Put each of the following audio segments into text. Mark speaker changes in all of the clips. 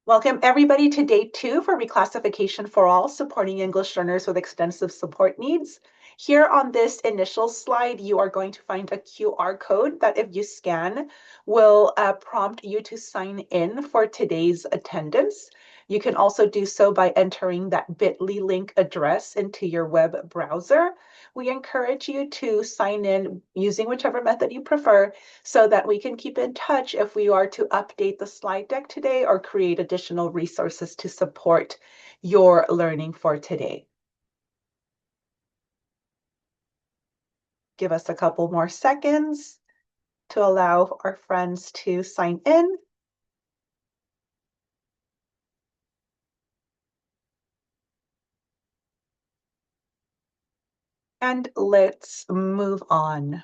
Speaker 1: Welcome everybody to day 2 for Reclassification for All, supporting English learners with extensive support needs. Here on this initial slide, you are going to find a QR code that if you scan will prompt you to sign in for today's attendance. You can also do so by entering that bit.ly link address into your web browser. We encourage you to sign in using whichever method you prefer so that we can keep in touch if we are to update the slide deck today or create additional resources to support your learning for today. Give us a couple more seconds to allow our friends to sign in. And let's move on.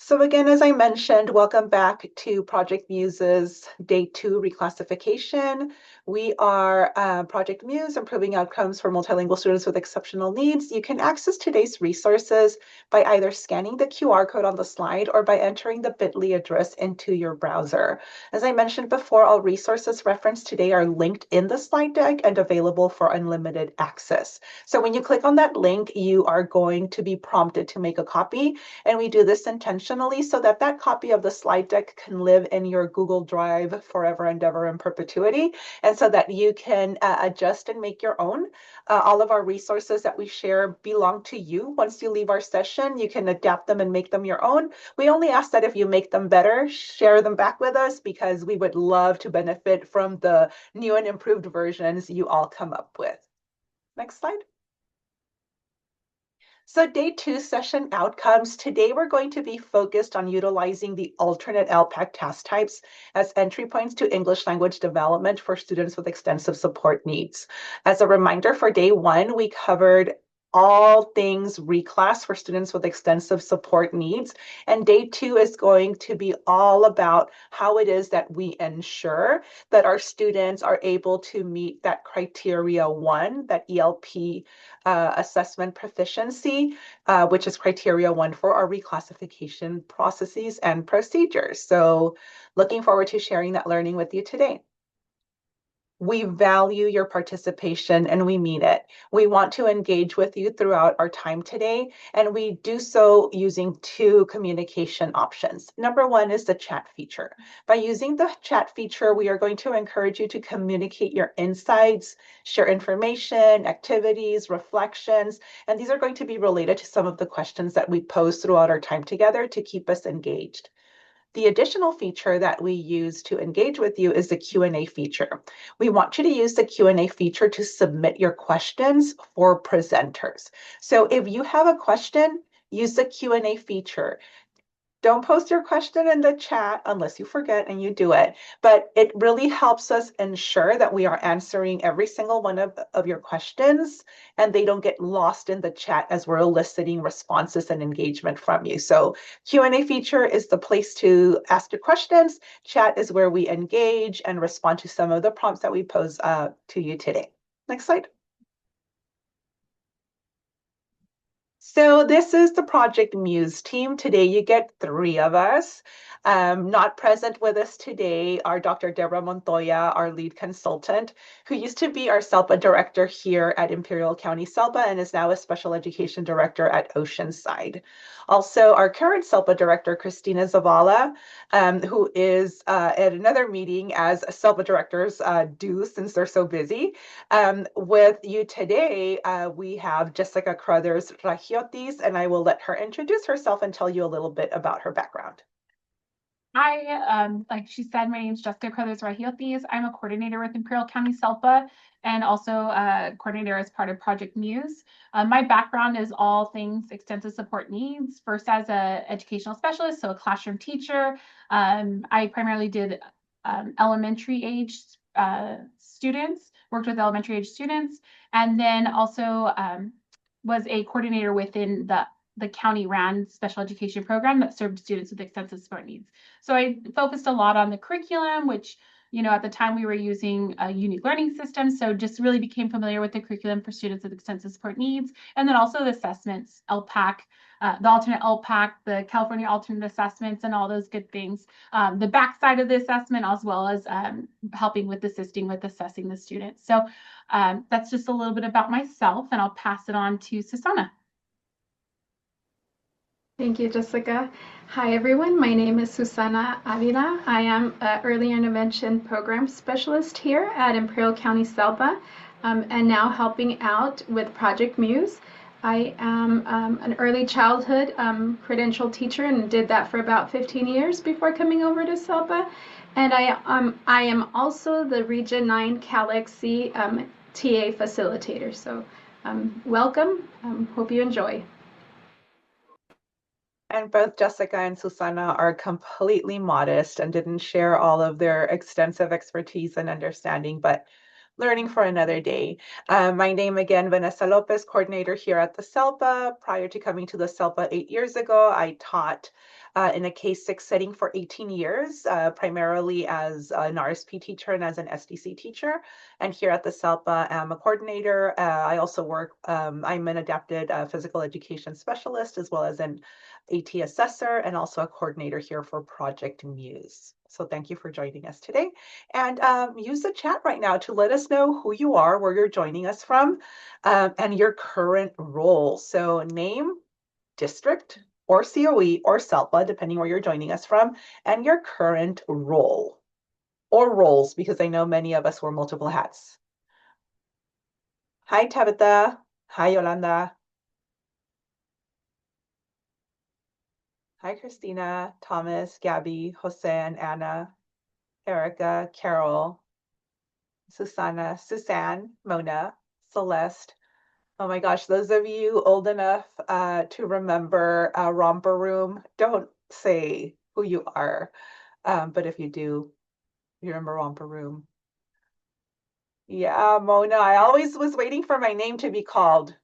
Speaker 1: So again, as I mentioned, welcome back to Project Muse's Day 2 Reclassification. We are Project Muse, improving outcomes for multilingual students with exceptional needs. You can access today's resources by either scanning the QR code on the slide or by entering the bit.ly address into your browser. As I mentioned before, all resources referenced today are linked in the slide deck and available for unlimited access. So when you click on that link, you are going to be prompted to make a copy, and we do this intentionally so that that copy of the slide deck can live in your Google Drive forever and ever in perpetuity, and so that you can adjust and make your own. All of our resources that we share belong to you. Once you leave our session, you can adapt them and make them your own. We only ask that if you make them better, share them back with us, because we would love to benefit from the new and improved versions you all come up with. Next slide. So day 2 session outcomes. Today we're going to be focused on utilizing the alternate LPAC task types as entry points to English language development for students with extensive support needs. As a reminder, for day 1, we covered all things reclass for students with extensive support needs. And day 2 is going to be all about how it is that we ensure that our students are able to meet that criteria 1, that ELP assessment proficiency, which is criteria 1 for our reclassification processes and procedures. So looking forward to sharing that learning with you today. We value your participation and we mean it. We want to engage with you throughout our time today, and we do so using 2 communication options. Number 1 is the chat feature. By using the chat feature, we are going to encourage you to communicate your insights, share information, activities, reflections, and these are going to be related to some of the questions that we pose throughout our time together to keep us engaged. The additional feature that we use to engage with you is the Q&A feature. We want you to use the Q&A feature to submit your questions for presenters. So if you have a question, use the Q&A feature. Don't post your question in the chat unless you forget and you do it. But it really helps us ensure that we are answering every single one of your questions and they don't get lost in the chat as we're eliciting responses and engagement from you. So Q&A feature is the place to ask your questions. Chat is where we engage and respond to some of the prompts that we pose to you today. Next slide. So this is the Project Muse team. Today you get 3 of us. Not present with us today are Dr. Deborah Montoya, our lead consultant, who used to be our SELPA director here at Imperial County SELPA and is now a special education director at Oceanside. Also, our current SELPA director, Christina Zavala, who is at another meeting as SELPA directors do since they're so busy. With you today, we have Jessica Crothers Ragiotis, and I will let her introduce herself and tell you a little bit about her background.
Speaker 2: Hi, like she said, my name is Jessica Crothers Ragiotis. I'm a coordinator with Imperial County SELPA and also a coordinator as part of Project Muse. My background is all things extensive support needs. First as an educational specialist, so a classroom teacher. I primarily did elementary age students, worked with elementary age students, and then also was a coordinator within the county ran special education program that served students with extensive support needs. So I focused a lot on the curriculum, which, you know, at the time we were using a unique learning system. So just really became familiar with the curriculum for students with extensive support needs. And then also the assessments, LPAC, the alternate LPAC, the California alternate assessments, and all those good things. The backside of the assessment, as well as helping with assisting with assessing the students. So that's just a little bit about myself, and I'll pass it on to Susanna.
Speaker 3: Thank you, Jessica. Hi, everyone. My name is Susana Avila. I am an Early Intervention Program Specialist here at Imperial County SELPA, and now helping out with Project Muse. I am an early childhood credentialed teacher and did that for about 15 years before coming over to SELPA. And I am also the Region 9 CalXC TA facilitator. So welcome. Hope you enjoy.
Speaker 1: And both Jessica and Susanna are completely modest and didn't share all of their extensive expertise and understanding, but learning for another day. My name again, Vanessa Lopez, coordinator here at the SELPA. Prior to coming to the SELPA 8 years ago, I taught in a K-6 setting for 18 years, primarily as an RSP teacher and as an SDC teacher. And here at the SELPA, I'm a coordinator. I also work, I'm an adapted physical education specialist, as well as an AT assessor, and also a coordinator here for Project Muse. So thank you for joining us today. And use the chat right now to let us know who you are, where you're joining us from, and your current role. So name, district, or COE, or SELPA, depending where you're joining us from, and your current role, or roles, because I know many of us wear multiple hats. Hi, Tabitha. Hi, Yolanda. Hi, Christina, Thomas, Gabby, Jose, and Anna, Erica, Carol, Susanna, Suzanne, Mona, Celeste. Oh my gosh, those of you old enough to remember Romper Room, don't say who you are. But if you do, you remember Romper Room. Yeah, Mona, I always was waiting for my name to be called.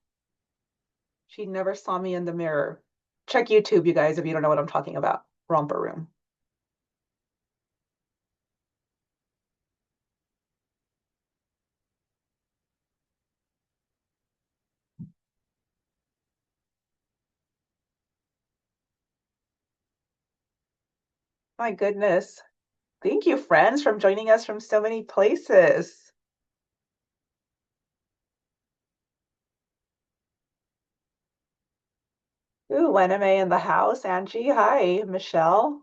Speaker 1: She never saw me in the mirror. Check YouTube, you guys, if you don't know what I'm talking about. Romper Room. My goodness. Thank you, friends, for joining us from so many places. Ooh, Lename in the house. Angie, hi. Michelle.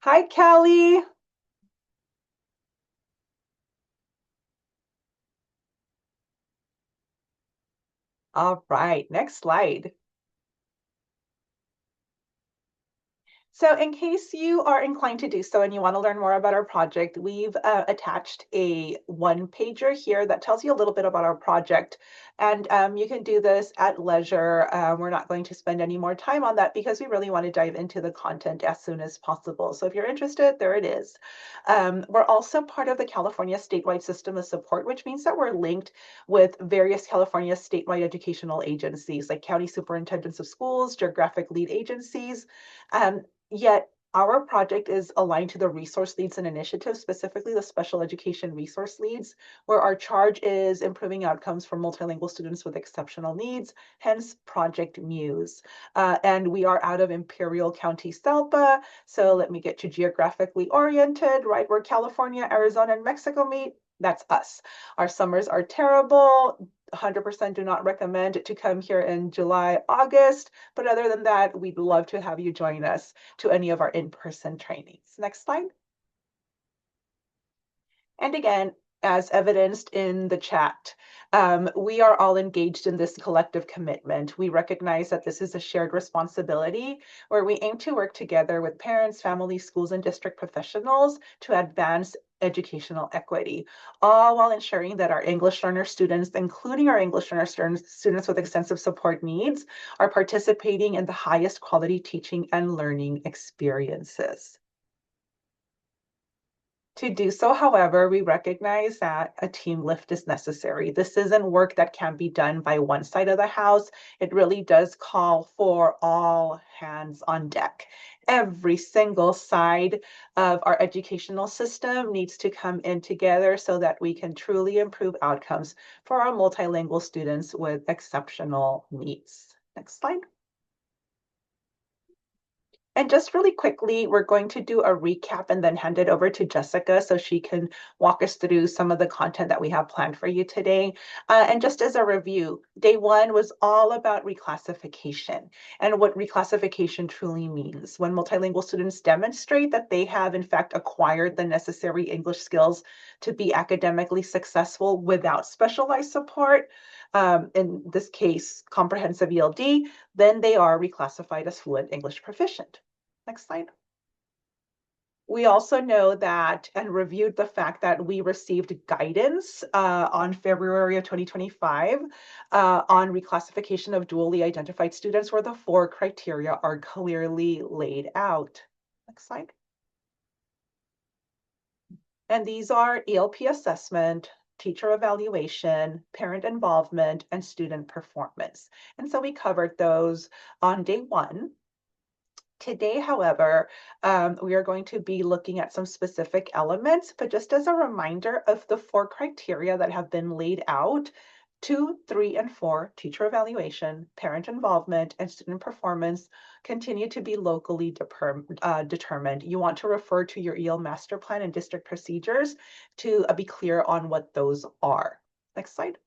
Speaker 1: Hi, Kelly. All right, next slide. So in case you are inclined to do so and you want to learn more about our project, we've attached a one-pager here that tells you a little bit about our project. And you can do this at leisure. We're not going to spend any more time on that because we really want to dive into the content as soon as possible. So if you're interested, there it is. We're also part of the California statewide system of support, which means that we're linked with various California statewide educational agencies like county superintendents of schools, geographic lead agencies. Yet our project is aligned to the resource leads and initiatives, specifically the special education resource leads, where our charge is improving outcomes for multilingual students with exceptional needs, hence Project Muse. And we are out of Imperial County SELPA. So let me get you geographically oriented, right where California, Arizona, and Mexico meet. That's us. Our summers are terrible. 100% do not recommend to come here in July, August. But other than that, we'd love to have you join us to any of our in-person trainings. Next slide. And again, as evidenced in the chat, we are all engaged in this collective commitment. We recognize that this is a shared responsibility where we aim to work together with parents, families, schools, and district professionals to advance educational equity, all while ensuring that our English learner students, including our English learner students with extensive support needs, are participating in the highest quality teaching and learning experiences. To do so, however, we recognize that a team lift is necessary. This isn't work that can be done by one side of the house. It really does call for all hands on deck. Every single side of our educational system needs to come in together so that we can truly improve outcomes for our multilingual students with exceptional needs. Next slide. And just really quickly, we're going to do a recap and then hand it over to Jessica so she can walk us through some of the content that we have planned for you today. And just as a review, day one was all about reclassification and what reclassification truly means. When multilingual students demonstrate that they have, in fact, acquired the necessary English skills to be academically successful without specialized support, in this case, comprehensive ELD, then they are reclassified as fluent English proficient. Next slide. We also know that and reviewed the fact that we received guidance on February of 2025 on reclassification of dually identified students where the 4 criteria are clearly laid out. Next slide. And these are ELP assessment, teacher evaluation, parent involvement, and student performance. And so we covered those on day one. Today, however, we are going to be looking at some specific elements, but just as a reminder of the 4 criteria that have been laid out, 2, 3, and 4, teacher evaluation, parent involvement, and student performance continue to be locally determined. You want to refer to your EL master plan and district procedures to be clear on what those are. Next slide.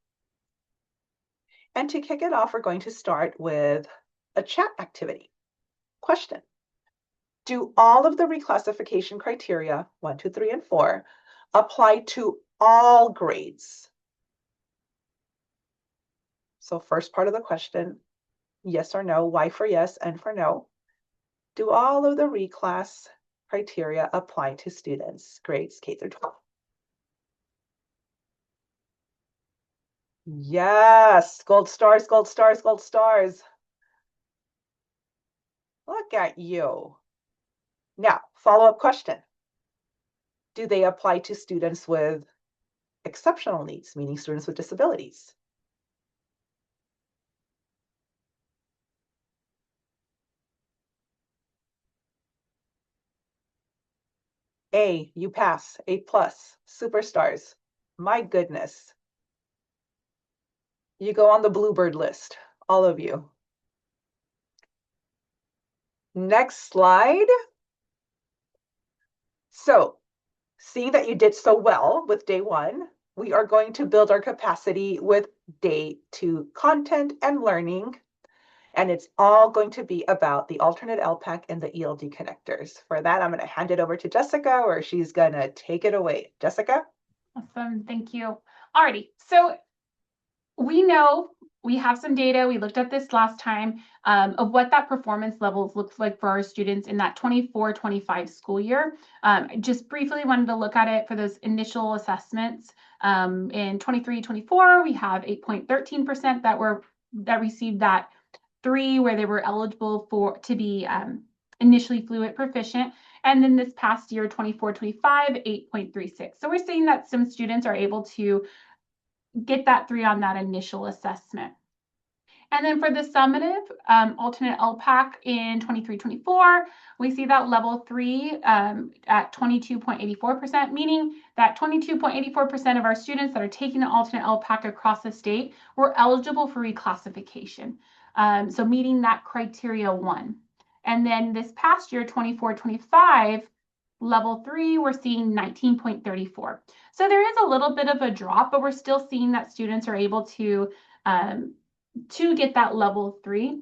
Speaker 1: And to kick it off, we're going to start with a chat activity. Question: do all of the reclassification criteria, 1, 2, 3, and 4, apply to all grades? So first part of the question, yes or no, Y for yes, N for no. Do all of the reclass criteria apply to students, grades K through 12? Yes, gold stars, gold stars, gold stars. Look at you. Now, follow-up question. Do they apply to students with exceptional needs, meaning students with disabilities? A, you pass, A+, superstars. My goodness. You go on the Bluebird list, all of you. Next slide. So, seeing that you did so well with day one, we are going to build our capacity with day 2 content and learning. And it's all going to be about the alternate LPAC and the ELD connectors. For that, I'm going to hand it over to Jessica, where she's going to take it away. Jessica?
Speaker 2: Awesome, thank you. Alrighty, so we know we have some data, we looked at this last time, of what that performance levels looks like for our students in that 24-25 school year. Just briefly wanted to look at it for those initial assessments. In 23-24, we have 8.13% that received that 3 where they were eligible to be initially fluent proficient. And then this past year, 24-25, 8.36. So we're seeing that some students are able to get that 3 on that initial assessment. And then for the summative alternate LPAC in 23-24, we see that level 3 at 22.84%, meaning that 22.84% of our students that are taking the alternate LPAC across the state were eligible for reclassification. So meeting that criteria 1. And then this past year, 24-25, level 3, we're seeing 19.34. So there is a little bit of a drop, but we're still seeing that students are able to get that level 3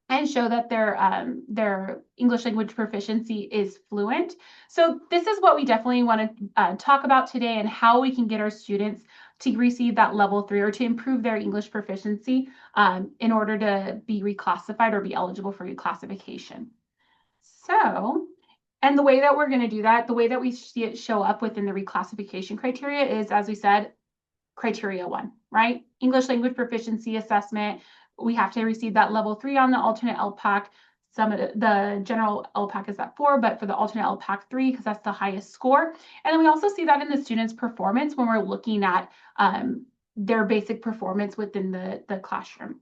Speaker 2: and show that their English language proficiency is fluent. So this is what we definitely want to talk about today, and how we can get our students to receive that level 3 or to improve their English proficiency in order to be reclassified or be eligible for reclassification. So, and the way that we're going to do that, the way that we see it show up within the reclassification criteria is, as we said, criteria 1, right? English language proficiency assessment. We have to receive that level 3 on the alternate LPAC. Some of the general LPAC is at 4, but for the alternate LPAC 3, because that's the highest score. And then we also see that in the students' performance when we're looking at their basic performance within the classroom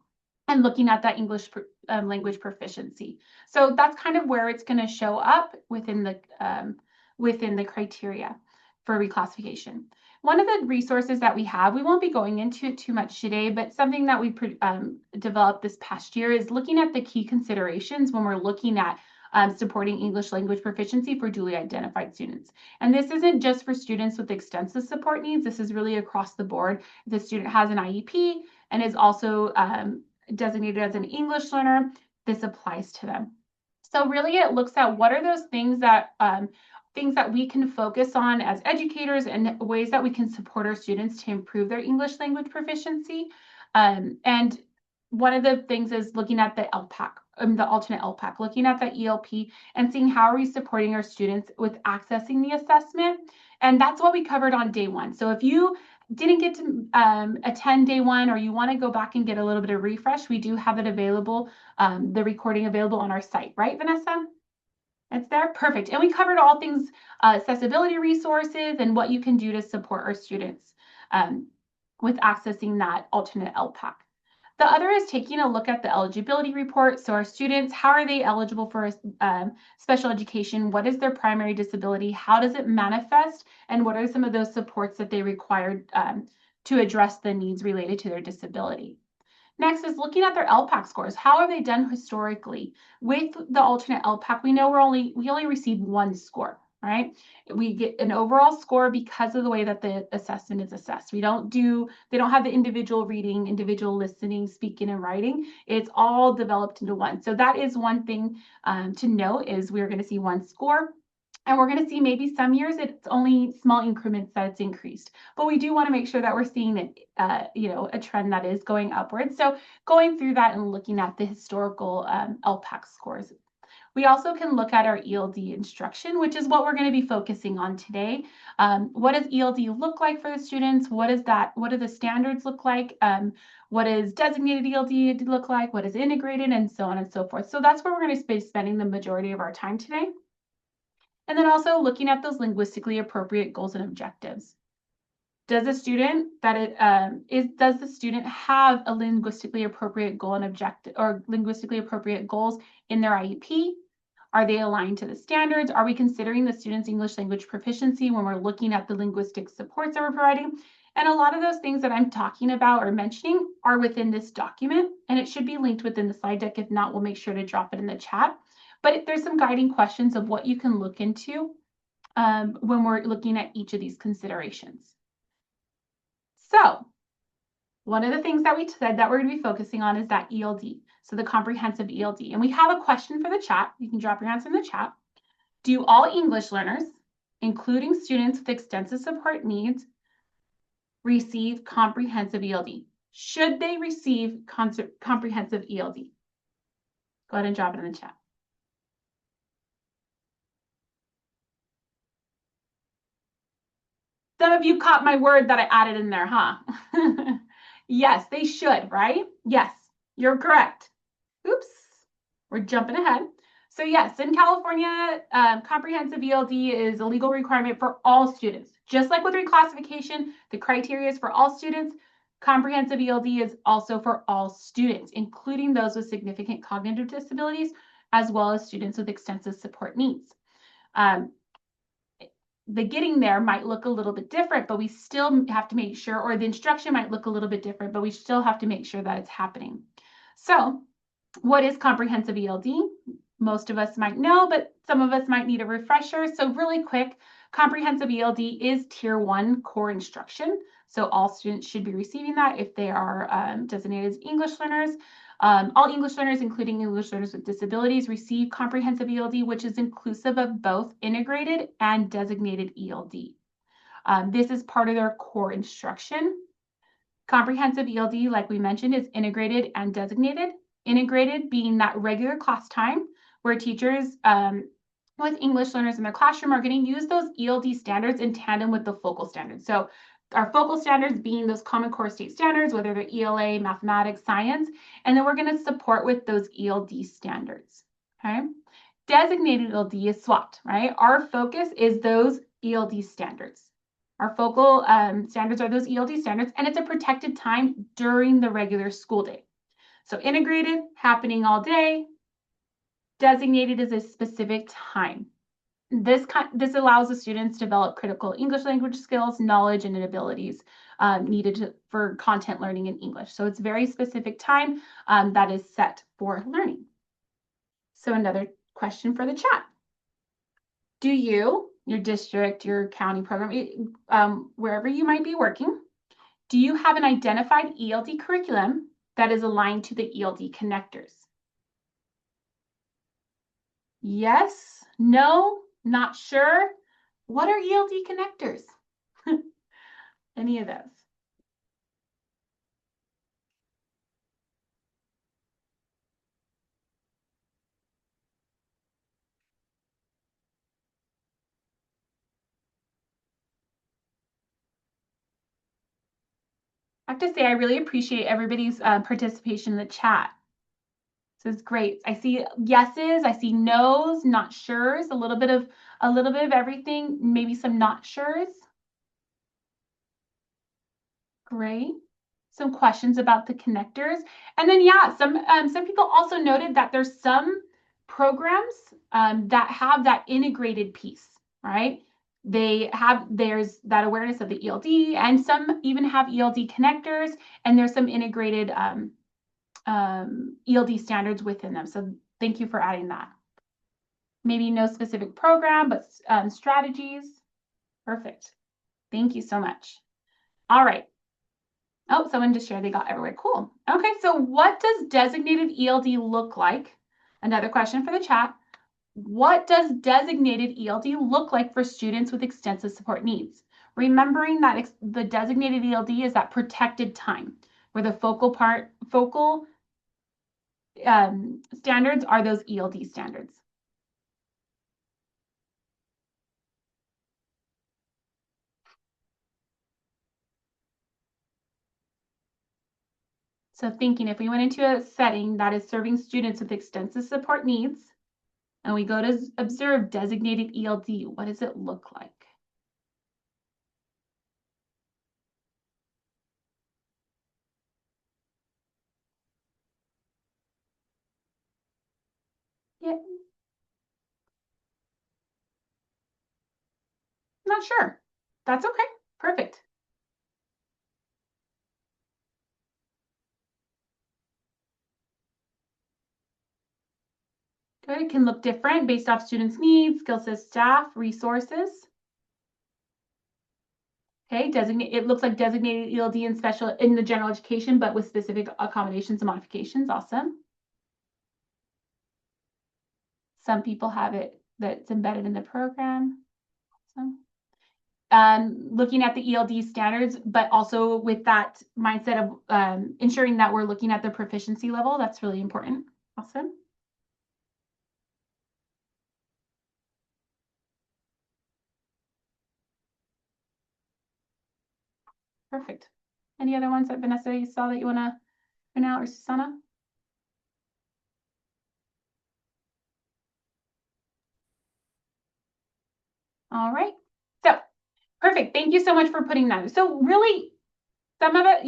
Speaker 2: and looking at that English language proficiency. So that's kind of where it's going to show up within the criteria. for reclassification. One of the resources that we have, we won't be going into it too much today, but something that we developed this past year is looking at the key considerations when we're looking at supporting English language proficiency for dually identified students. And this isn't just for students with extensive support needs. This is really across the board. If the student has an IEP and is also designated as an English learner, this applies to them. So really it looks at what are those things that we can focus on as educators and ways that we can support our students to improve their English language proficiency. And one of the things is looking at the LPAC, the alternate LPAC, looking at the ELP and seeing how are we supporting our students with accessing the assessment. And that's what we covered on day one. So if you didn't get to attend day one, or you want to go back and get a little bit of refresh, we do have it available, the recording available on our site, right, Vanessa? It's there, perfect. And we covered all things accessibility resources and what you can do to support our students with accessing that alternate LPAC. The other is taking a look at the eligibility report. So our students, how are they eligible for special education? What is their primary disability? How does it manifest? And what are some of those supports that they required to address the needs related to their disability? Next is looking at their LPAC scores. How are they done historically? With the alternate LPAC, we know we only receive one score, right? We get an overall score because of the way that the assessment is assessed. They don't have the individual reading, individual listening, speaking, and writing. It's all developed into one. So that is one thing to note is we're going to see one score. And we're going to see maybe some years it's only small increments that it's increased. But we do want to make sure that we're seeing a trend that is going upwards. So going through that and looking at the historical LPAC scores. We also can look at our ELD instruction, which is what we're going to be focusing on today. What does ELD look like for the students? What do the standards look like? What does designated ELD look like? What is integrated, and so on and so forth. So that's where we're going to be spending the majority of our time today. And then also looking at those linguistically appropriate goals and objectives. Does the student does the student have a linguistically appropriate goal and objective, or linguistically appropriate goals in their IEP? Are they aligned to the standards? Are we considering the student's English language proficiency when we're looking at the linguistic supports that we're providing? And a lot of those things that I'm talking about or mentioning are within this document, and it should be linked within the slide deck. If not, we'll make sure to drop it in the chat. But there's some guiding questions of what you can look into when we're looking at each of these considerations. So one of the things that we said that we're going to be focusing on is that ELD, so the comprehensive ELD. And we have a question for the chat. You can drop your answer in the chat. Do all English learners, including students with extensive support needs, receive comprehensive ELD? Should they receive comprehensive ELD? Go ahead and drop it in the chat. Some of you caught my word that I added in there, huh? Yes, they should, right? Yes, you're correct. Oops, we're jumping ahead. So yes, in California, comprehensive ELD is a legal requirement for all students. Just like with reclassification, the criteria is for all students. Comprehensive ELD is also for all students, including those with significant cognitive disabilities, as well as students with extensive support needs. The getting there might look a little bit different, but we still have to make sure, or the instruction might look a little bit different, but we still have to make sure that it's happening. So what is comprehensive ELD? Most of us might know, but some of us might need a refresher. So really quick, comprehensive ELD is Tier 1 core instruction. So all students should be receiving that if they are designated as English learners. All English learners, including English learners with disabilities, receive comprehensive ELD, which is inclusive of both integrated and designated ELD. This is part of their core instruction. Comprehensive ELD, like we mentioned, is integrated and designated. Integrated being that regular class time where teachers with English learners in their classroom are going to use those ELD standards in tandem with the focal standards. So our focal standards being those Common Core State Standards, whether they're ELA, mathematics, science, and then we're going to support with those ELD standards, okay? Designated ELD is swapped, right? Our focus is those ELD standards. Our focal standards are those ELD standards, and it's a protected time during the regular school day. So integrated, happening all day. Designated is a specific time. this allows the students to develop critical English language skills, knowledge, and abilities needed for content learning in English. So it's very specific time that is set for learning. So another question for the chat. Do you, your district, your county program, wherever you might be working, do you have an identified ELD curriculum that is aligned to the ELD connectors? Yes, no, not sure. What are ELD connectors? Any of those? I have to say, I really appreciate everybody's participation in the chat. So it's great. I see yeses, I see nos, not sures, a little bit of everything, maybe some not sures. Great. Some questions about the connectors. And then, yeah, some people also noted that there's some programs that have that integrated piece, right? There's that awareness of the ELD, and some even have ELD connectors, and there's some integrated ELD standards within them. So thank you for adding that. Maybe no specific program, but strategies. Perfect. Thank you so much. All right. Oh, someone just shared they got everywhere. Cool. Okay, so what does designated ELD look like? Another question for the chat. What does designated ELD look like for students with extensive support needs? Remembering that the designated ELD is that protected time, where the focal standards are those ELD standards. So thinking if we went into a setting that is serving students with extensive support needs, and we go to observe designated ELD, what does it look like? Yeah. Not sure. That's okay. Perfect. Good. It can look different based off students' needs, skill sets, staff, resources. Okay, it looks like designated ELD and special in the general education, but with specific accommodations and modifications. Awesome. Some people have it that's embedded in the program. Awesome. Looking at the ELD standards, but also with that mindset of ensuring that we're looking at the proficiency level. That's really important. Awesome. Perfect. Any other ones that Vanessa you saw that you want to point out, or Susanna? All right. So perfect. Thank you so much for putting that. So really, some of it,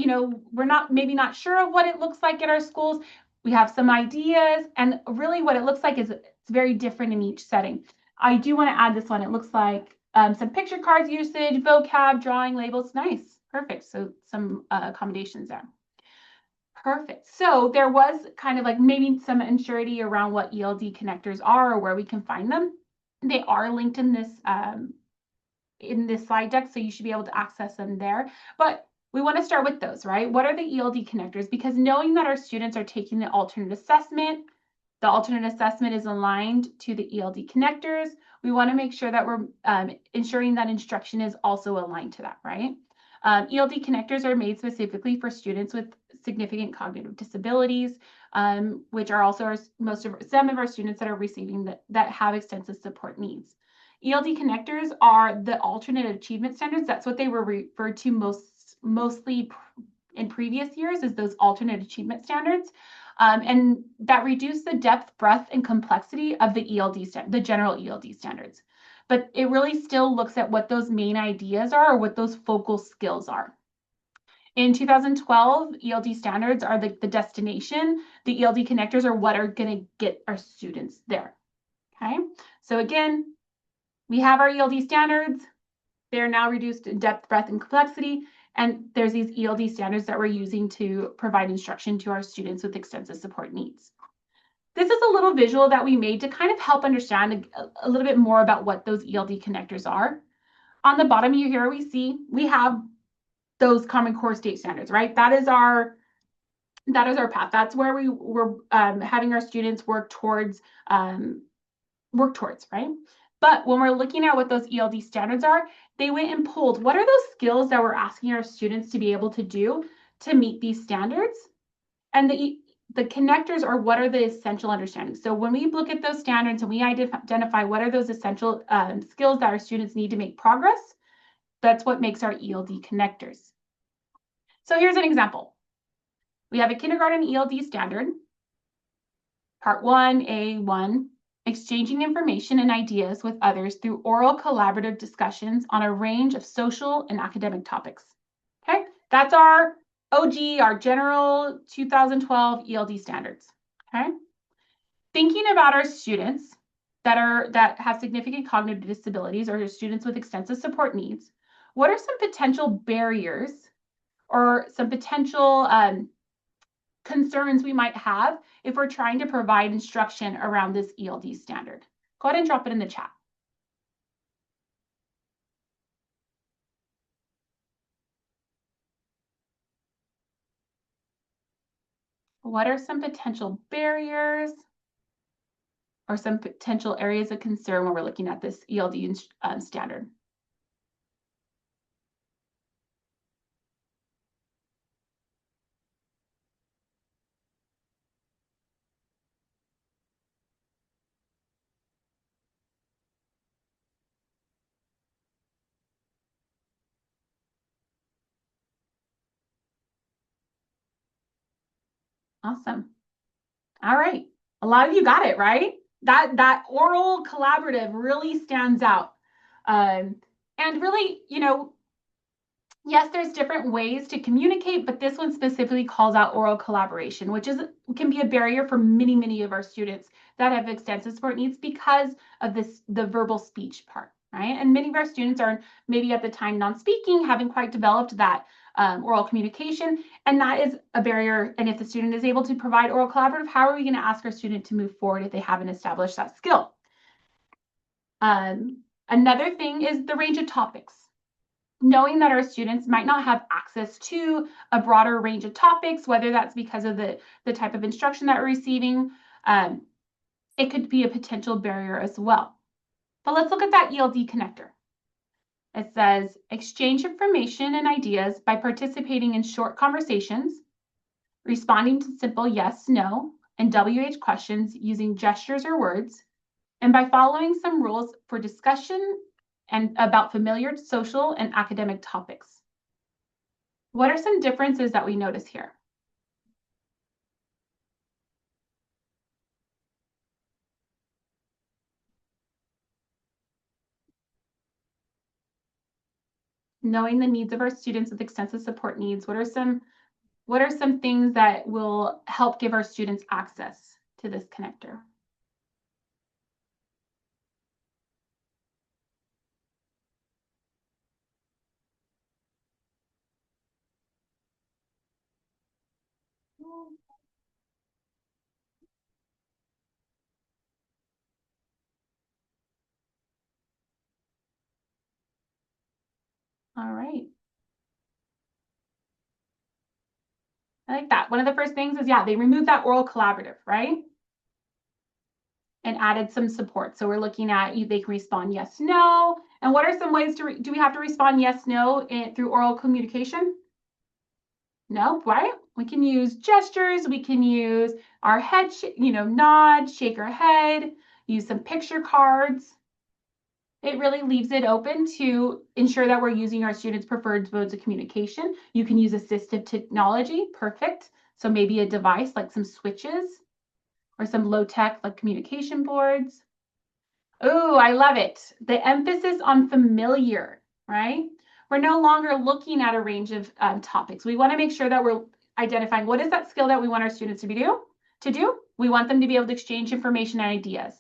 Speaker 2: we're maybe not sure of what it looks like at our schools. We have some ideas, and really what it looks like is it's very different in each setting. I do want to add this one. It looks like some picture cards usage, vocab, drawing, labels. Nice. Perfect. So some accommodations there. Perfect. So there was kind of like maybe some uncertainty around what ELD connectors are or where we can find them. They are linked in this slide deck, so you should be able to access them there. But we want to start with those, right? What are the ELD connectors? Because knowing that our students are taking the alternate assessment is aligned to the ELD connectors. We want to make sure that we're ensuring that instruction is also aligned to that, right? ELD connectors are made specifically for students with significant cognitive disabilities, which are also some of our students that are receiving that have extensive support needs. ELD connectors are the alternate achievement standards. That's what they were referred to mostly in previous years, as those alternate achievement standards. And that reduce the depth, breadth, and complexity of the the general ELD standards. But it really still looks at what those main ideas are or what those focal skills are. In 2012, ELD standards are the destination. The ELD connectors are what are going to get our students there. Okay, so again, We have our ELD standards. They're now reduced in depth, breadth, and complexity. And there's these ELD standards that we're using to provide instruction to our students with extensive support needs. This is a little visual that we made to kind of help understand a little bit more about what those ELD connectors are. On the bottom here, we have those Common Core state standards, right? That is our path. That's where we're having our students work towards, right? But when we're looking at what those ELD standards are, they went and pulled what are those skills that we're asking our students to be able to do to meet these standards? And the connectors are what are the essential understandings. So when we look at those standards and we identify what are those essential skills that our students need to make progress, that's what makes our ELD connectors. So here's an example. We have a kindergarten ELD standard, part 1A1, exchanging information and ideas with others through oral collaborative discussions on a range of social and academic topics. Okay, that's our OG, our general 2012 ELD standards. Okay, thinking about our students that have significant cognitive disabilities or students with extensive support needs, what are some potential barriers or some potential concerns we might have if we're trying to provide instruction around this ELD standard? Go ahead and drop it in the chat. What are some potential barriers or some potential areas of concern when we're looking at this ELD standard? Awesome. All right. A lot of you got it, right? That oral collaborative really stands out. And really, yes, there's different ways to communicate, but this one specifically calls out oral collaboration, which can be a barrier for many, many of our students that have extensive support needs because of the verbal speech part, right? And many of our students are maybe at the time non-speaking, haven't quite developed that oral communication, and that is a barrier. And if the student is able to provide oral collaborative, how are we going to ask our student to move forward if they haven't established that skill? Another thing is the range of topics. Knowing that our students might not have access to a broader range of topics, whether that's because of the type of instruction that we're receiving, it could be a potential barrier as well. But let's look at that ELD connector. It says, exchange information and ideas by participating in short conversations, responding to simple yes, no, and WH questions using gestures or words, and by following some rules for discussion and about familiar social and academic topics. What are some differences that we notice here? Knowing the needs of our students with extensive support needs, what are some things that will help give our students access to this connector? All right. I like that. One of the first things is, yeah, they removed that oral collaborative, right? And added some support. So we're looking at, they can respond yes, no. And what are some ways do we have to respond yes, no through oral communication? No, right? We can use gestures. We can use our head, nod, shake our head, use some picture cards. It really leaves it open to ensure that we're using our students' preferred modes of communication. You can use assistive technology, perfect. So maybe a device like some switches or some low tech like communication boards. Oh, I love it. The emphasis on familiar, right? We're no longer looking at a range of topics. We want to make sure that we're identifying what is that skill that we want our students to do. We want them to be able to exchange information and ideas.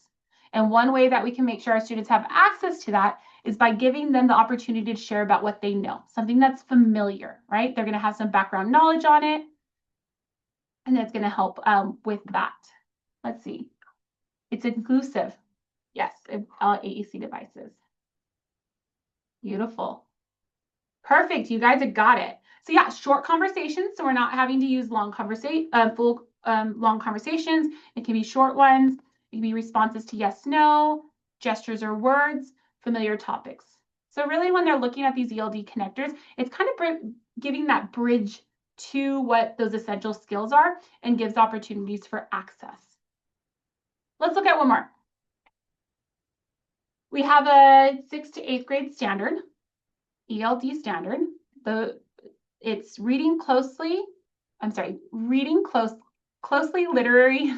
Speaker 2: And one way that we can make sure our students have access to that is by giving them the opportunity to share about what they know, something that's familiar, right? They're going to have some background knowledge on it, and that's going to help with that. Let's see. It's inclusive. Yes, all AEC devices. Beautiful. Perfect. You guys have got it. So yeah, short conversations. So we're not having to use long long conversations. It can be short ones. It can be responses to yes, no, gestures or words, familiar topics. So really when they're looking at these ELD connectors, it's kind of giving that bridge to what those essential skills are and gives opportunities for access. Let's look at one more. We have a 6th to 8th grade standard, ELD standard. It's reading closely literary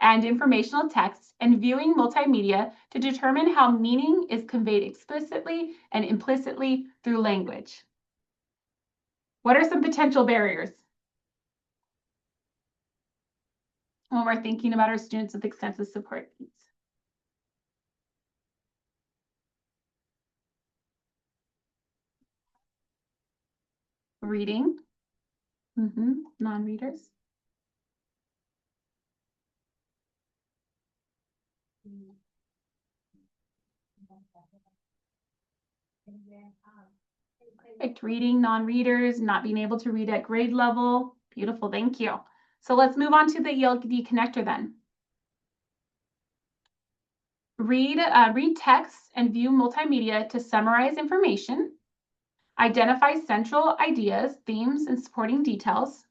Speaker 2: and informational texts and viewing multimedia to determine how meaning is conveyed explicitly and implicitly through language. What are some potential barriers when we're thinking about our students with extensive support needs? Reading, non-readers. Perfect. Reading, non-readers, not being able to read at grade level. Beautiful, thank you. So let's move on to the ELD connector then. Read text and view multimedia to summarize information, identify central ideas, themes, and supporting details,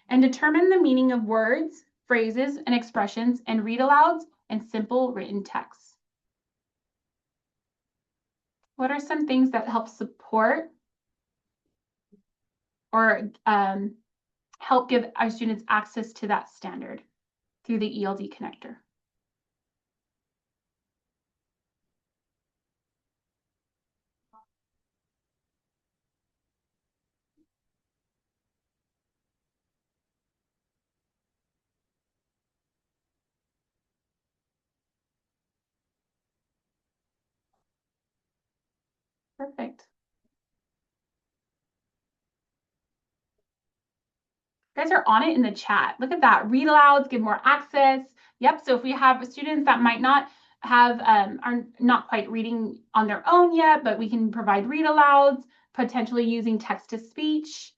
Speaker 2: and determine the meaning of words, phrases, and expressions in read-alouds and simple written texts. What are some things that help support or help give our students access to that standard through the ELD connector? Perfect. You guys are on it in the chat. Look at that. Read alouds, give more access. Yep. So if we have students that might not have are not quite reading on their own yet, but we can provide read alouds, potentially using text to speech,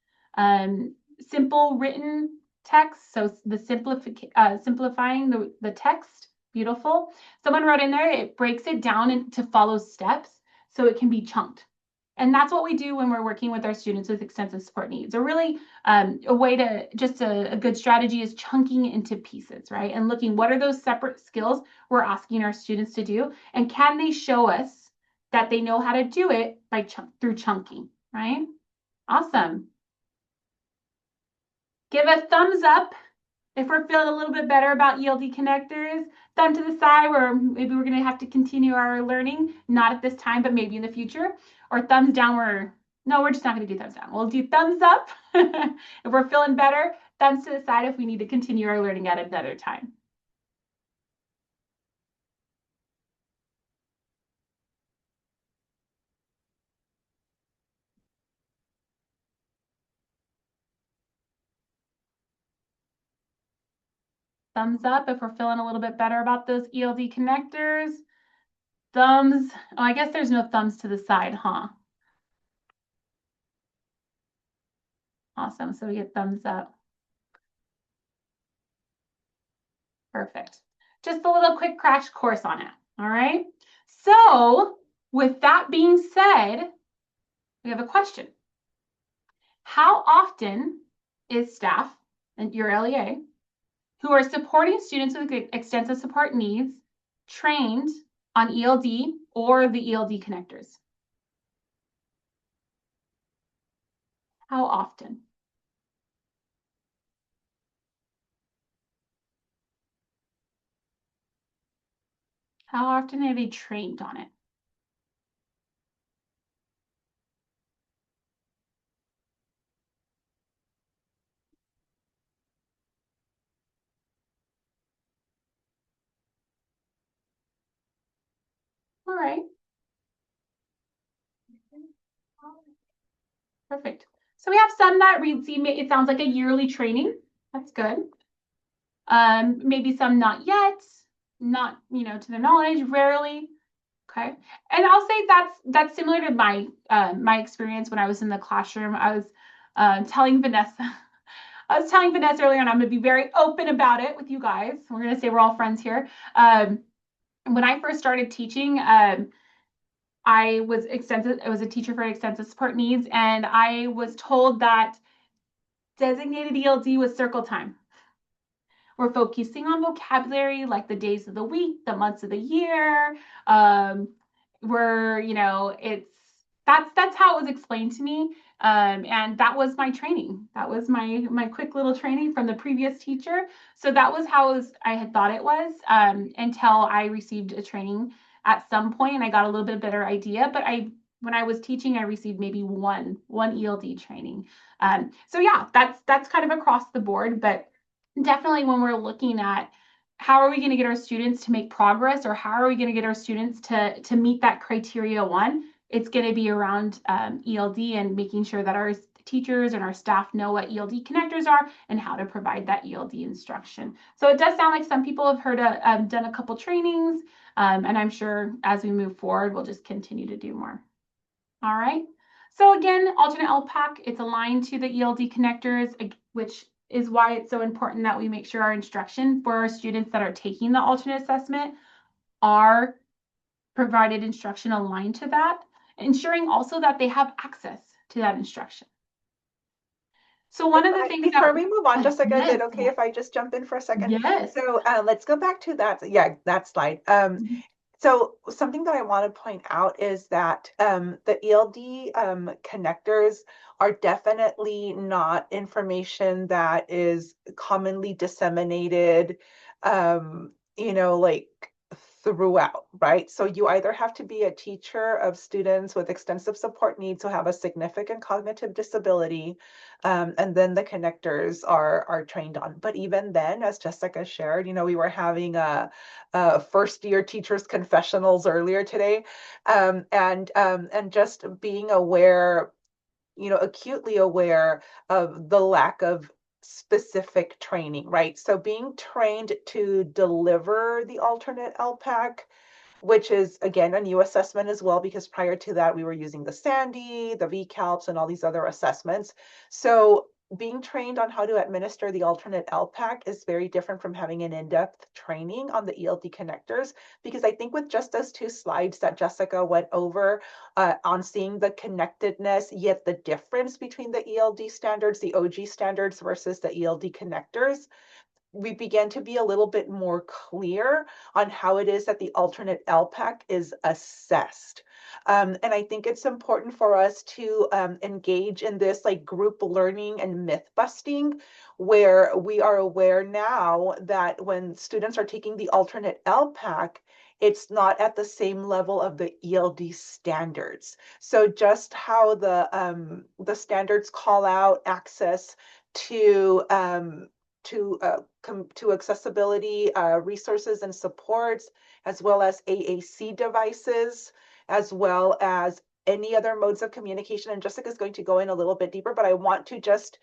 Speaker 2: simple written text. So the simplifying the text. Beautiful. Someone wrote in there, it breaks it down into follow steps so it can be chunked. And that's what we do when we're working with our students with extensive support needs. Or really a way to a good strategy is chunking into pieces, right? And looking what are those separate skills we're asking our students to do, and can they show us that they know how to do it by through chunking, right? Awesome. Give a thumbs up if we're feeling a little bit better about ELD connectors. Thumb to the side where maybe we're going to have to continue our learning, not at this time, but maybe in the future. Or thumbs down where, no, we're just not going to do thumbs down. We'll do thumbs up if we're feeling better. Thumbs to the side if we need to continue our learning at another time. Thumbs up if we're feeling a little bit better about those ELD connectors. Thumbs, oh, I guess there's no thumbs to the side, huh? Awesome, so we get thumbs up. Perfect. Just a little quick crash course on it, all right? So with that being said, we have a question. How often is staff and your LEA who are supporting students with extensive support needs trained on ELD or the ELD connectors? How often? How often are they trained on it? All right. Perfect. So we have some that read, see, it sounds like a yearly training. That's good. Maybe some not yet, not, to their knowledge, rarely. Okay. And I'll say that's similar to my experience when I was in the classroom. I was telling Vanessa, earlier, and I'm going to be very open about it with you guys. We're going to say we're all friends here. When I first started teaching, I was a teacher for extensive support needs, and I was told that designated ELD was circle time. We're focusing on vocabulary like the days of the week, the months of the year. That's how it was explained to me. And that was my training. That was my quick little training from the previous teacher. So that was how I had thought it was, until I received a training at some point and I got a little bit better idea. But when I was teaching, I received maybe one ELD training. So yeah, that's kind of across the board, but definitely when we're looking at how are we going to get our students to make progress, or how are we going to get our students to meet that criteria one, it's going to be around ELD and making sure that our teachers and our staff know what ELD connectors are and how to provide that ELD instruction. So it does sound like some people have done a couple trainings, and I'm sure as we move forward, we'll just continue to do more. All right. So again, alternate LPAC, it's aligned to the ELD connectors, which is why it's so important that we make sure our instruction for our students that are taking the alternate assessment are provided instruction aligned to that, ensuring also that they have access to that instruction. So one of the things
Speaker 1: before we move on, Jessica,
Speaker 2: yes,
Speaker 1: is it okay if I just jump in for a second?
Speaker 2: Yes.
Speaker 1: So let's go back to that slide. So something that I want to point out is that the ELD connectors are definitely not information that is commonly disseminated, like throughout, right? So you either have to be a teacher of students with extensive support needs who have a significant cognitive disability, and then the connectors are trained on. But even then, as Jessica shared, we were having a first year teachers confessionals earlier today, and just being aware, acutely aware of the lack of specific training, right? So being trained to deliver the alternate LPAC, which is again a new assessment as well, because prior to that we were using the Sandy, the VCALPs, and all these other assessments. So being trained on how to administer the alternate LPAC is very different from having an in-depth training on the ELD connectors, because I think with just those two slides that Jessica went over on seeing the connectedness, yet the difference between the ELD standards, the OG standards versus the ELD connectors, we began to be a little bit more clear on how it is that the alternate LPAC is assessed. And I think it's important for us to engage in this like group learning and myth busting, where we are aware now that when students are taking the alternate LPAC, it's not at the same level of the ELD standards. So just how the standards call out access to accessibility resources and supports, as well as AAC devices, as well as any other modes of communication. And Jessica is going to go in a little bit deeper, but I want to just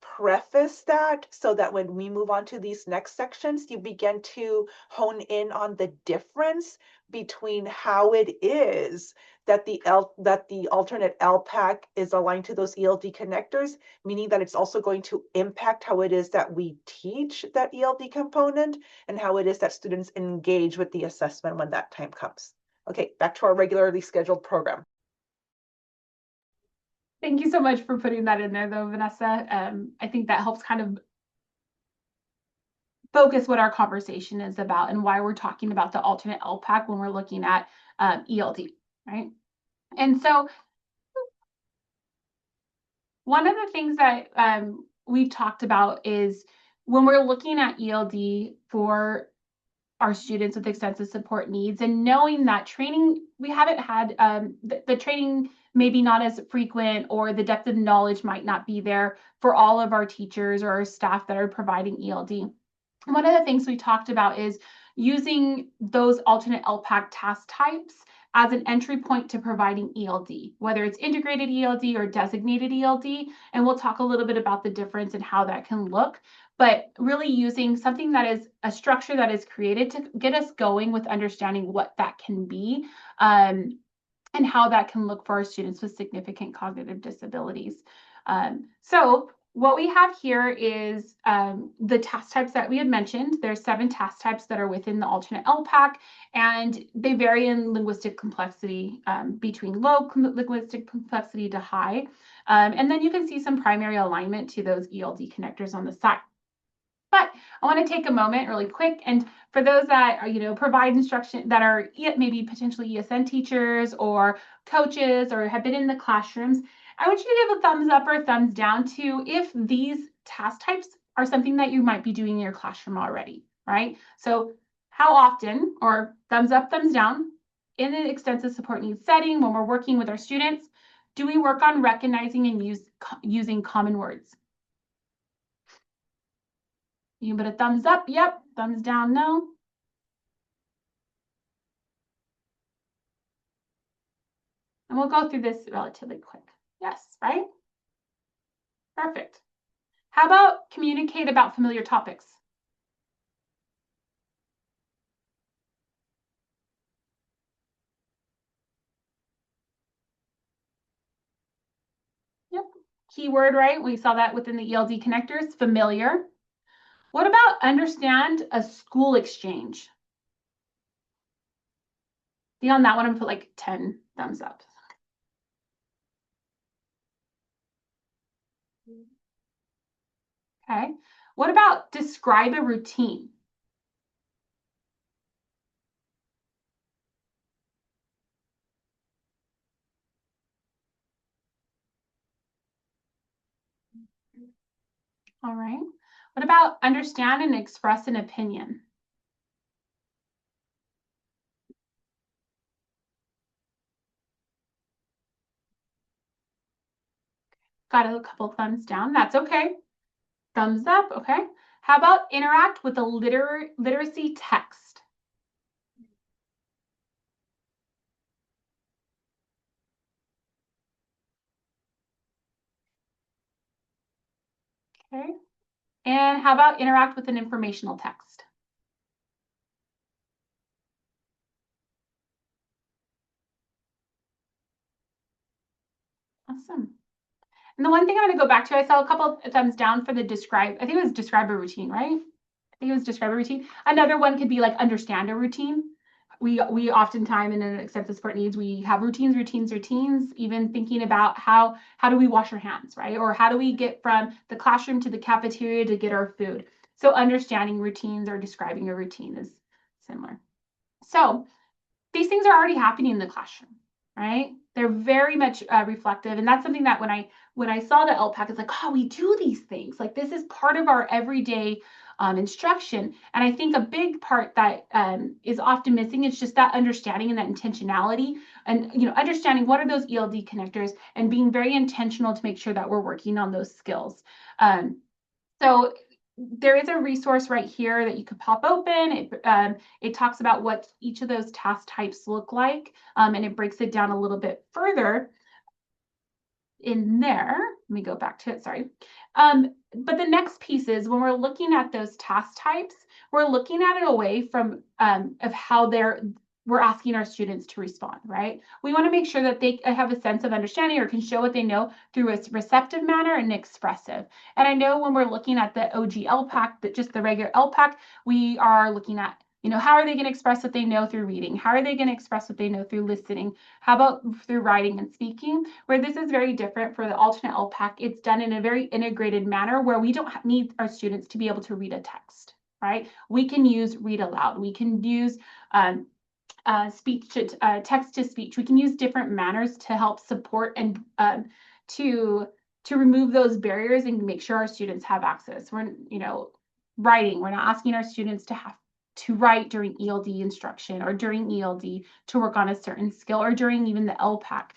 Speaker 1: preface that so that when we move on to these next sections, you begin to hone in on the difference between how it is that the alternate LPAC is aligned to those ELD connectors, meaning that it's also going to impact how it is that we teach that ELD component and how it is that students engage with the assessment when that time comes. Okay, back to our regularly scheduled program.
Speaker 2: Thank you so much for putting that in there, though, Vanessa. I think that helps kind of focus what our conversation is about and why we're talking about the alternate LPAC when we're looking at ELD, right? And so one of the things that we've talked about is when we're looking at ELD for our students with extensive support needs, and knowing that training, we haven't had the training maybe not as frequent, or the depth of knowledge might not be there for all of our teachers or our staff that are providing ELD. One of the things we talked about is using those alternate LPAC task types as an entry point to providing ELD, whether it's integrated ELD or designated ELD. And we'll talk a little bit about the difference and how that can look, but really using something that is a structure that is created to get us going with understanding what that can be, and how that can look for our students with significant cognitive disabilities. So what we have here is the task types that we had mentioned. There's 7 task types that are within the alternate LPAC, and they vary in linguistic complexity between low linguistic complexity to high. And then you can see some primary alignment to those ELD connectors on the side. But I want to take a moment really quick, and for those that are, provide instruction, that are maybe potentially ESN teachers or coaches or have been in the classrooms, I want you to give a thumbs up or a thumbs down to if these task types are something that you might be doing in your classroom already, right? So how often, or thumbs up, thumbs down, in an extensive support needs setting when we're working with our students, do we work on recognizing and using common words? You can put a thumbs up, yep. Thumbs down, no. And we'll go through this relatively quick. Yes, right? Perfect. How about communicate about familiar topics? Yep. Keyword, right? We saw that within the ELD connectors, familiar. What about understand a school exchange? On that one, I'm gonna put like 10 thumbs up. Okay. What about describe a routine? All right. What about understand and express an opinion? Got a couple thumbs down. That's okay. Thumbs up. Okay. How about interact with a literacy text? Okay. And how about interact with an informational text? Awesome. And the one thing I'm going to go back to, I saw a couple of thumbs down for the describe. I think it was describe a routine, right? I think it was describe a routine. Another one could be like understand a routine. We oftentimes in an extensive support needs, we have routines, even thinking about how do we wash our hands, right? Or how do we get from the classroom to the cafeteria to get our food? So understanding routines or describing a routine is similar. So these things are already happening in the classroom, right? They're very much reflective. And that's something that when I saw the LPAC, it's like, oh, we do these things. Like this is part of our everyday instruction. And I think a big part that is often missing is just that understanding and that intentionality, and understanding what are those ELD connectors and being very intentional to make sure that we're working on those skills. So there is a resource right here that you could pop open. It talks about what each of those task types look like, and it breaks it down a little bit further in there. Let me go back to it, sorry. But the next piece is when we're looking at those task types, we're looking at it away from of how we're asking our students to respond, right? We want to make sure that they have a sense of understanding or can show what they know through a receptive manner and expressive. And I know when we're looking at the OG LPAC, that just the regular LPAC, we are looking at, how are they going to express what they know through reading? How are they going to express what they know through listening? How about through writing and speaking? Where this is very different for the alternate LPAC, it's done in a very integrated manner where we don't need our students to be able to read a text, right? We can use read aloud. We can use speech to text to speech. We can use different manners to help support and to remove those barriers and make sure our students have access. We're, writing. We're not asking our students to have to write during ELD instruction or during ELD to work on a certain skill or during even the LPAC.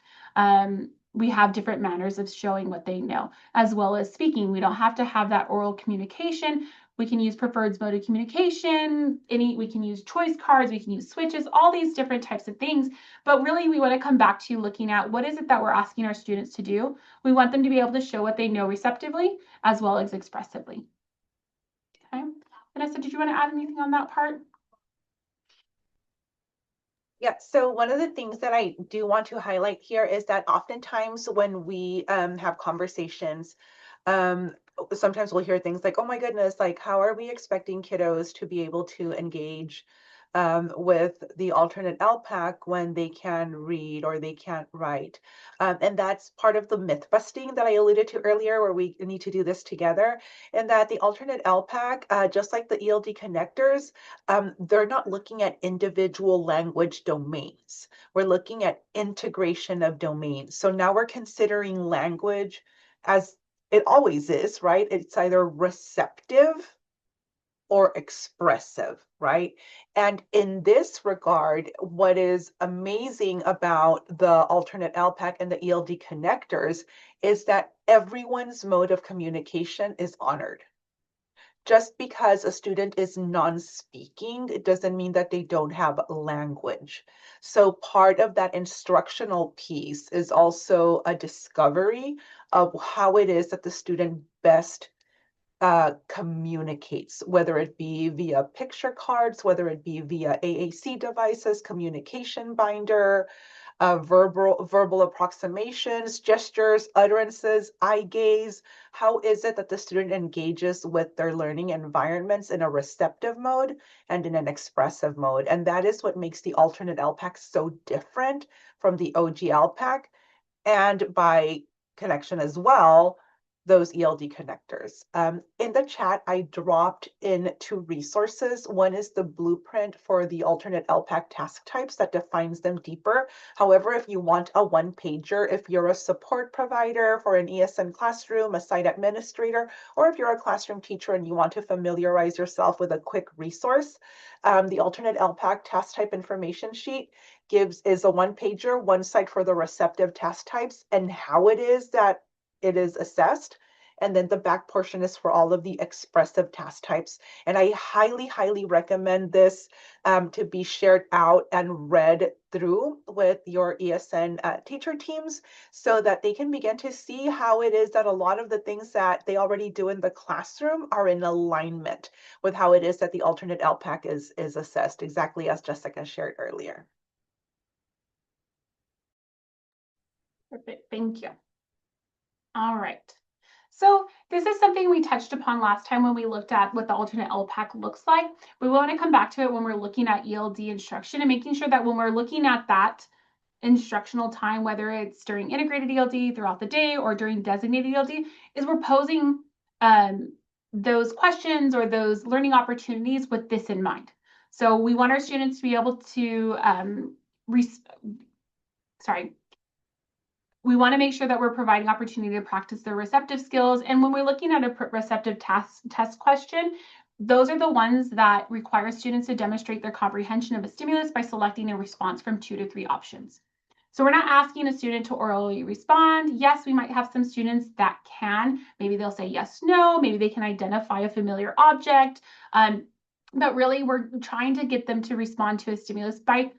Speaker 2: We have different manners of showing what they know, as well as speaking. We don't have to have that oral communication. We can use preferred mode of communication. We can use choice cards. We can use switches, all these different types of things. But really, we want to come back to looking at what is it that we're asking our students to do. We want them to be able to show what they know receptively as well as expressively. Okay. Vanessa, did you want to add anything on that part?
Speaker 1: Yeah, so one of the things that I do want to highlight here is that oftentimes when we have conversations, um, sometimes we'll hear things like, oh my goodness, like how are we expecting kiddos to be able to engage with the alternate LPAC when they can read or they can't write? And that's part of the myth busting that I alluded to earlier, where we need to do this together. And that the alternate LPAC, just like the ELD connectors, they're not looking at individual language domains. We're looking at integration of domains. So now we're considering language as it always is, right? It's either receptive or expressive, right? And in this regard, what is amazing about the alternate LPAC and the ELD connectors is that everyone's mode of communication is honored. Just because a student is non-speaking, it doesn't mean that they don't have language. So part of that instructional piece is also a discovery of how it is that the student best communicates, whether it be via picture cards, whether it be via AAC devices, communication binder, verbal approximations, gestures, utterances, eye gaze. How is it that the student engages with their learning environments in a receptive mode and in an expressive mode? And that is what makes the alternate LPAC so different from the OG LPAC, and by connection as well, those ELD connectors. In the chat, I dropped in 2 resources. One is the blueprint for the alternate LPAC task types that defines them deeper. However, if you want a 1-pager, if you're a support provider for an ESN classroom, a site administrator, or if you're a classroom teacher and you want to familiarize yourself with a quick resource, the alternate LPAC task type information sheet is a 1-pager, one site for the receptive task types and how it is that it is assessed. And then the back portion is for all of the expressive task types. And I highly, highly recommend this to be shared out and read through with your ESN teacher teams so that they can begin to see how it is that a lot of the things that they already do in the classroom are in alignment with how it is that the alternate LPAC is assessed, exactly as Jessica shared earlier.
Speaker 2: Perfect, thank you. All right. So this is something we touched upon last time when we looked at what the alternate LPAC looks like. We want to come back to it when we're looking at ELD instruction and making sure that when we're looking at that instructional time, whether it's during integrated ELD throughout the day or during designated ELD, is we're posing those questions or those learning opportunities with this in mind. So we want our students to be able to we want to make sure that we're providing opportunity to practice their receptive skills. And when we're looking at a receptive test question, those are the ones that require students to demonstrate their comprehension of a stimulus by selecting a response from 2 to 3 options. So we're not asking a student to orally respond. Yes, we might have some students that can. Maybe they'll say yes, no. Maybe they can identify a familiar object. But really, we're trying to get them to respond to a stimulus by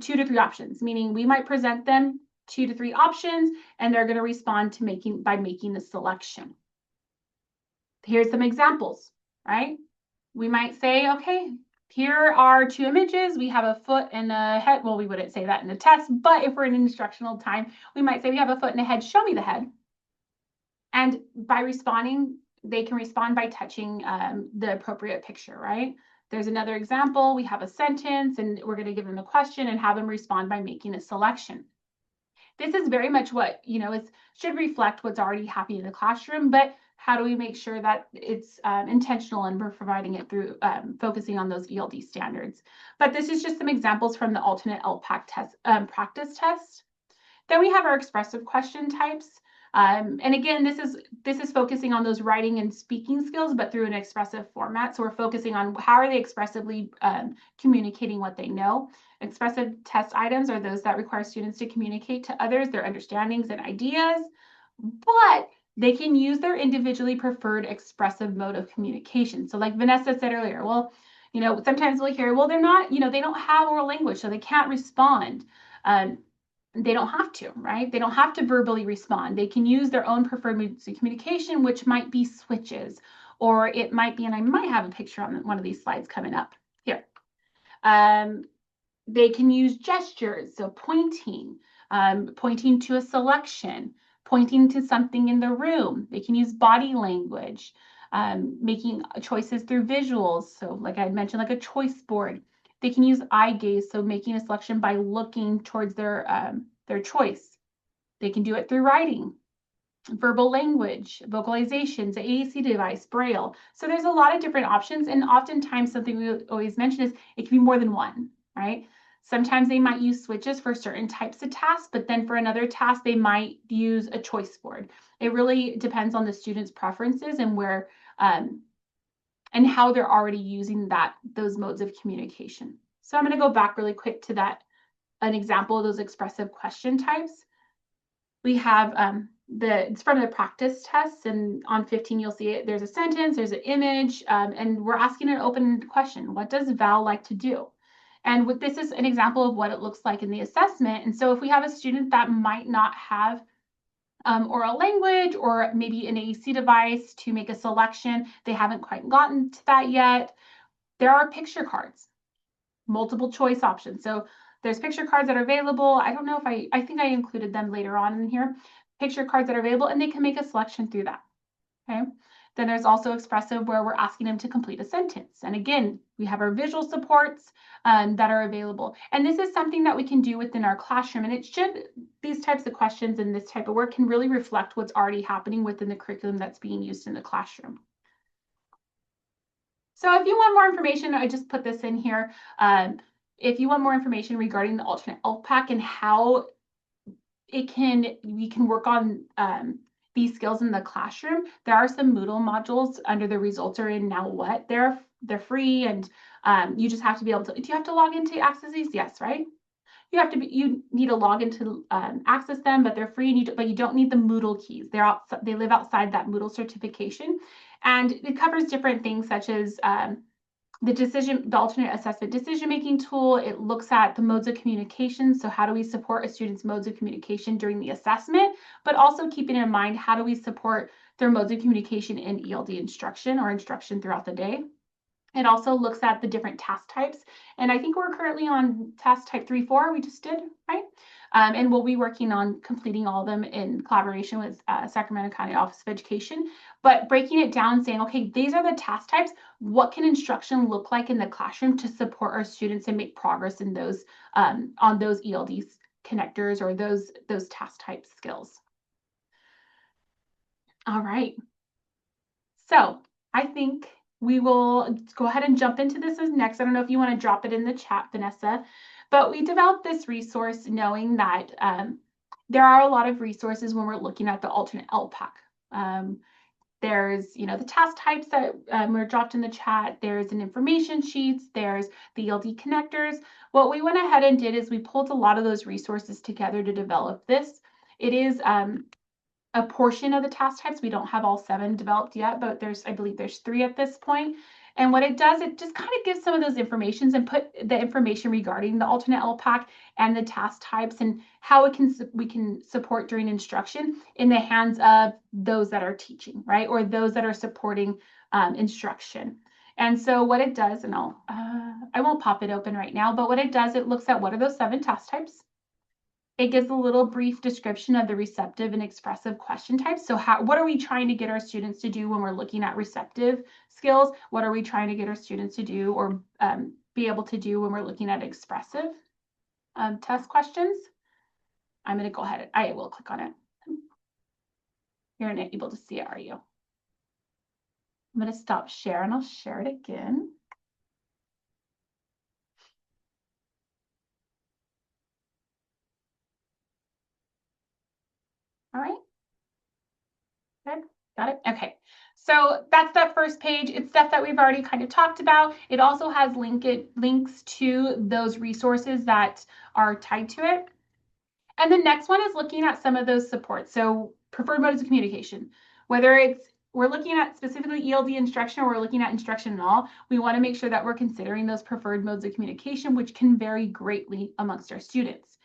Speaker 2: 2 to 3 options, meaning we might present them 2 to 3 options, and they're going to respond to by making the selection. Here's some examples, right? We might say, okay, here are 2 images. We have a foot and a head. Well, we wouldn't say that in the test, but if we're in instructional time, we might say we have a foot and a head. Show me the head. And by responding, they can respond by touching the appropriate picture, right? There's another example. We have a sentence, and we're going to give them a question and have them respond by making a selection. This is very much what, it should reflect what's already happening in the classroom, but how do we make sure that it's intentional and we're providing it through focusing on those ELD standards? But this is just some examples from the alternate LPAC test, practice test. Then we have our expressive question types. And again, this is focusing on those writing and speaking skills, but through an expressive format. So we're focusing on how are they expressively communicating what they know. Expressive test items are those that require students to communicate to others their understandings and ideas, but They can use their individually preferred expressive mode of communication. So like Vanessa said earlier, well, sometimes we'll hear, well, they're not, they don't have oral language, so they can't respond. They don't have to, right? They don't have to verbally respond. They can use their own preferred modes of communication, which might be switches, or it might be, and I might have a picture on one of these slides coming up here. They can use gestures, so pointing, pointing to a selection, pointing to something in the room. They can use body language, making choices through visuals. So like I mentioned, like a choice board. They can use eye gaze, so making a selection by looking towards their choice. They can do it through writing, verbal language, vocalizations, AAC device, Braille. So there's a lot of different options. And oftentimes something we always mention is it can be more than one, right? Sometimes they might use switches for certain types of tasks, but then for another task, they might use a choice board. It really depends on the student's preferences and where and how they're already using those modes of communication. So I'm going to go back really quick to an example of those expressive question types. We have it's from the practice tests, and on 15 you'll see it. There's a sentence, there's an image, and we're asking an open question. What does Val like to do? And this is an example of what it looks like in the assessment. And so if we have a student that might not have oral language or maybe an AAC device to make a selection, they haven't quite gotten to that yet, there are picture cards, multiple choice options. So there's picture cards that are available. I don't know if I think I included them later on in here. Picture cards that are available, and they can make a selection through that. Okay. Then there's also expressive, where we're asking them to complete a sentence. And again, we have our visual supports that are available. And this is something that we can do within our classroom. And these types of questions and this type of work can really reflect what's already happening within the curriculum that's being used in the classroom. So if you want more information, I just put this in here. If you want more information regarding the alternate LPAC and how we can work on these skills in the classroom, there are some Moodle modules under the results are in Now What. They're free, and you just have to be able to. Do you have to log in to access these? Yes, right? You need to log in to access them, but they're free. But you don't need the Moodle keys. They live outside that Moodle certification, and it covers different things such as the alternate assessment decision-making tool. It looks at the modes of communication. So how do we support a student's modes of communication during the assessment, but also keeping in mind, how do we support their modes of communication in ELD instruction or instruction throughout the day? It also looks at the different task types. And I think we're currently on task type 3-4, we just did, right? And we'll be working on completing all of them in collaboration with Sacramento County Office of Education, but breaking it down, saying, okay, these are the task types. What can instruction look like in the classroom to support our students and make progress in those on those ELD connectors or those task type skills? All right. So I think we will go ahead and jump into this next. I don't know if you want to drop it in the chat, Vanessa, but we developed this resource knowing that there are a lot of resources when we're looking at the alternate LPAC. There's, the task types that were dropped in the chat. There's an information sheets. There's the ELD connectors. What we went ahead and did is we pulled a lot of those resources together to develop this. It is a portion of the task types. We don't have all 7 developed yet, but I believe there's 3 at this point. And what it does, it just kind of gives some of those informations and put the information regarding the alternate LPAC and the task types and how we can support during instruction in the hands of those that are teaching, right? Or those that are supporting instruction. And so what it does, and I won't pop it open right now, but what it does, it looks at what are those 7 task types. It gives a little brief description of the receptive and expressive question types. So what are we trying to get our students to do when we're looking at receptive skills? What are we trying to get our students to do or be able to do when we're looking at expressive test questions? I'm going to go ahead. I will click on it. You're not able to see it, are you? I'm going to stop share and I'll share it again. All right. Good. Got it? Okay. So that's that first page. It's stuff that we've already kind of talked about. It also has links to those resources that are tied to it. And the next one is looking at some of those supports. So preferred modes of communication. Whether it's we're looking at specifically ELD instruction or we're looking at instruction and all, we want to make sure that we're considering those preferred modes of communication, which can vary greatly amongst our students.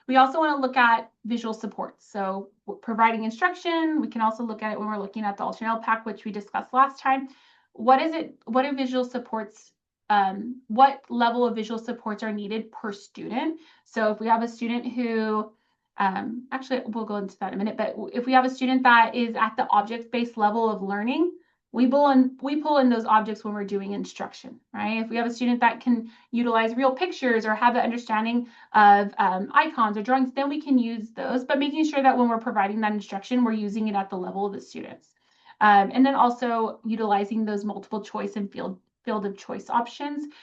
Speaker 2: We also want to look at visual supports. So providing instruction, we can also look at it when we're looking at the alternate LPAC, which we discussed last time. What are visual supports? What level of visual supports are needed per student? So if we have a student who, actually we'll go into that in a minute, but if we have a student that is at the object-based level of learning, we pull in those objects when we're doing instruction, right? If we have a student that can utilize real pictures or have the understanding of icons or drawings, then we can use those, but making sure that when we're providing that instruction, we're using it at the level of the students. And then also utilizing those multiple choice and field of choice options.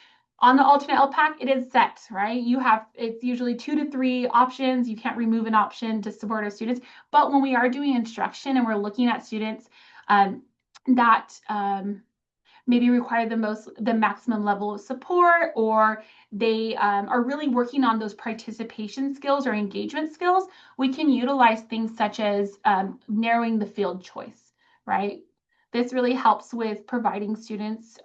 Speaker 2: On the alternate LPAC, it is set, right? It's usually 2 to 3 options. You can't remove an option to support our students. But when we are doing instruction and we're looking at students that maybe require the maximum level of support, or they are really working on those participation skills or engagement skills, we can utilize things such as narrowing the field choice, right? This really helps with providing students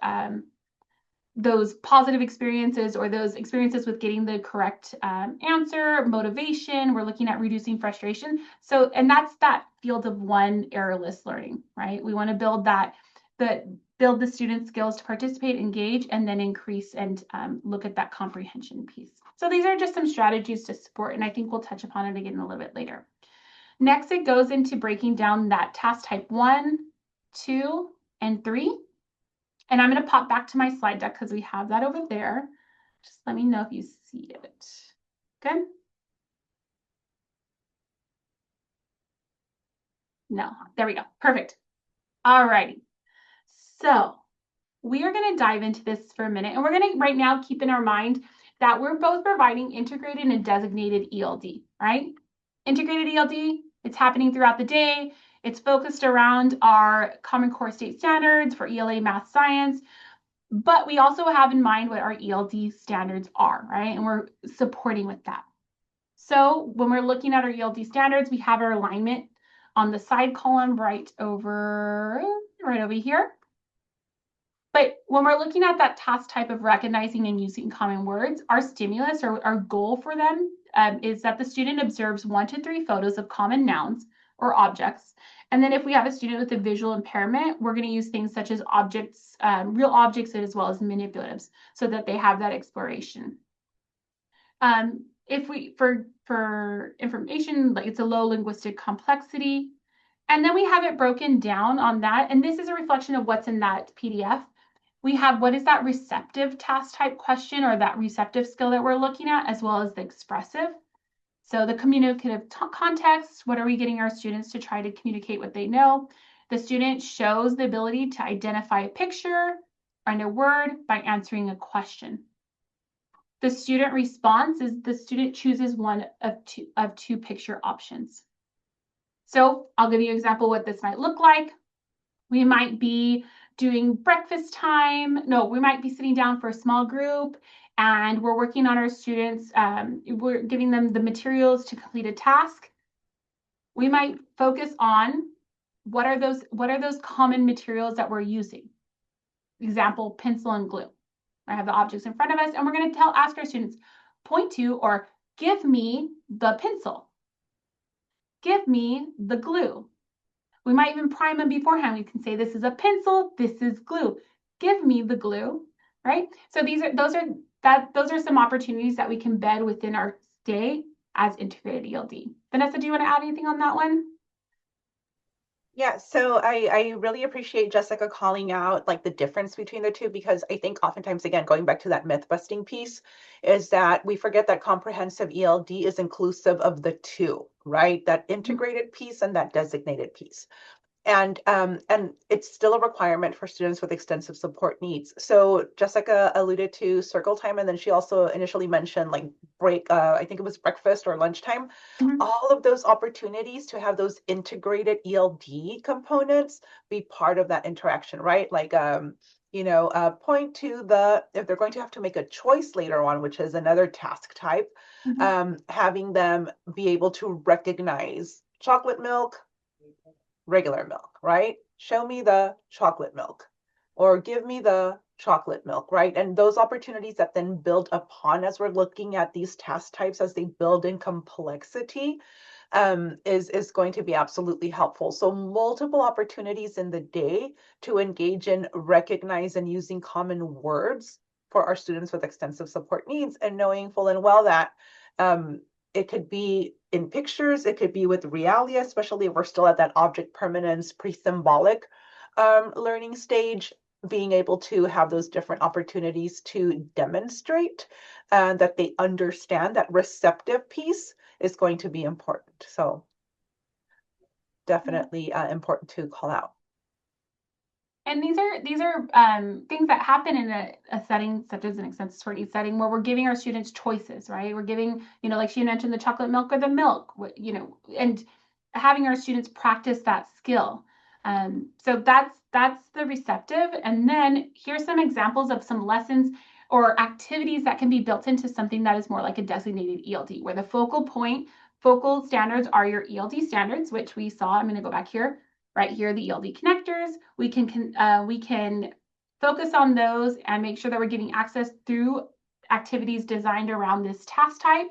Speaker 2: those positive experiences or those experiences with getting the correct answer, motivation. We're looking at reducing frustration. So, and that's that field of one errorless learning, right? We want to build build the students' skills to participate, engage, and then increase and look at that comprehension piece. So these are just some strategies to support, and I think we'll touch upon it again a little bit later. Next, it goes into breaking down that task type 1, 2, and 3. And I'm going to pop back to my slide deck because we have that over there. Just let me know if you see it. Good? No, there we go. Perfect. All righty. So we are going to dive into this for a minute. And we're going to right now keep in our mind that we're both providing integrated and designated ELD, right? Integrated ELD, it's happening throughout the day. It's focused around our Common Core State Standards for ELA, Math, Science, but we also have in mind what our ELD standards are, right? And we're supporting with that. So when we're looking at our ELD standards, we have our alignment on the side column right over here. But when we're looking at that task type of recognizing and using common words, our stimulus or our goal for them is that the student observes 1 to 3 photos of common nouns or objects. And then if we have a student with a visual impairment, we're going to use things such as objects, real objects, as well as manipulatives, so that they have that exploration. If we, for information, like it's a low linguistic complexity. And then we have it broken down on that. And this is a reflection of what's in that PDF. We have what is that receptive task type question or that receptive skill that we're looking at, as well as the expressive. So the communicative context, what are we getting our students to try to communicate what they know? The student shows the ability to identify a picture and a word by answering a question. The student response is the student chooses one of two picture options. So I'll give you an example what this might look like. We might be doing breakfast time. No, we might be sitting down for a small group and we're working on our students. We're giving them the materials to complete a task. We might focus on what are those common materials that we're using. Example, pencil and glue. I have the objects in front of us and we're going to ask our students, point to or give me the pencil. Give me the glue. We might even prime them beforehand. We can say this is a pencil, this is glue. Give me the glue, right? So those are some opportunities that we can embed within our day as integrated ELD. Vanessa, do you want to add anything on that one?
Speaker 1: Yeah, so I really appreciate Jessica calling out like the difference between the two, because I think oftentimes, again, going back to that myth busting piece, is that we forget that comprehensive ELD is inclusive of the two, right? That integrated piece and that designated piece. And it's still a requirement for students with extensive support needs. So Jessica alluded to circle time, and then she also initially mentioned like break, I think it was breakfast or lunchtime.
Speaker 2: Mm-hmm.
Speaker 1: All of those opportunities to have those integrated ELD components be part of that interaction, right? Like, point to if they're going to have to make a choice later on, which is another task type,
Speaker 2: Mm-hmm.
Speaker 1: having them be able to recognize chocolate milk, regular milk, right? Show me the chocolate milk, or give me the chocolate milk, right? And those opportunities that then build upon as we're looking at these task types as they build in complexity is going to be absolutely helpful. So multiple opportunities in the day to engage in, recognize, and using common words for our students with extensive support needs, and knowing full and well that it could be in pictures, it could be with realia, especially if we're still at that object permanence pre-symbolic learning stage, being able to have those different opportunities to demonstrate that they understand that receptive piece is going to be important. So definitely important to call out.
Speaker 2: And these are things that happen in a setting such as an extensive support needs setting where we're giving our students choices, right? We're giving, like she mentioned, the chocolate milk or the milk, and having our students practice that skill. So that's the receptive. And then here's some examples of some lessons or activities that can be built into something that is more like a designated ELD, where the focal standards are your ELD standards, which we saw. I'm going to go back here. Right here, the ELD connectors, we can focus on those and make sure that we're giving access through activities designed around this task type.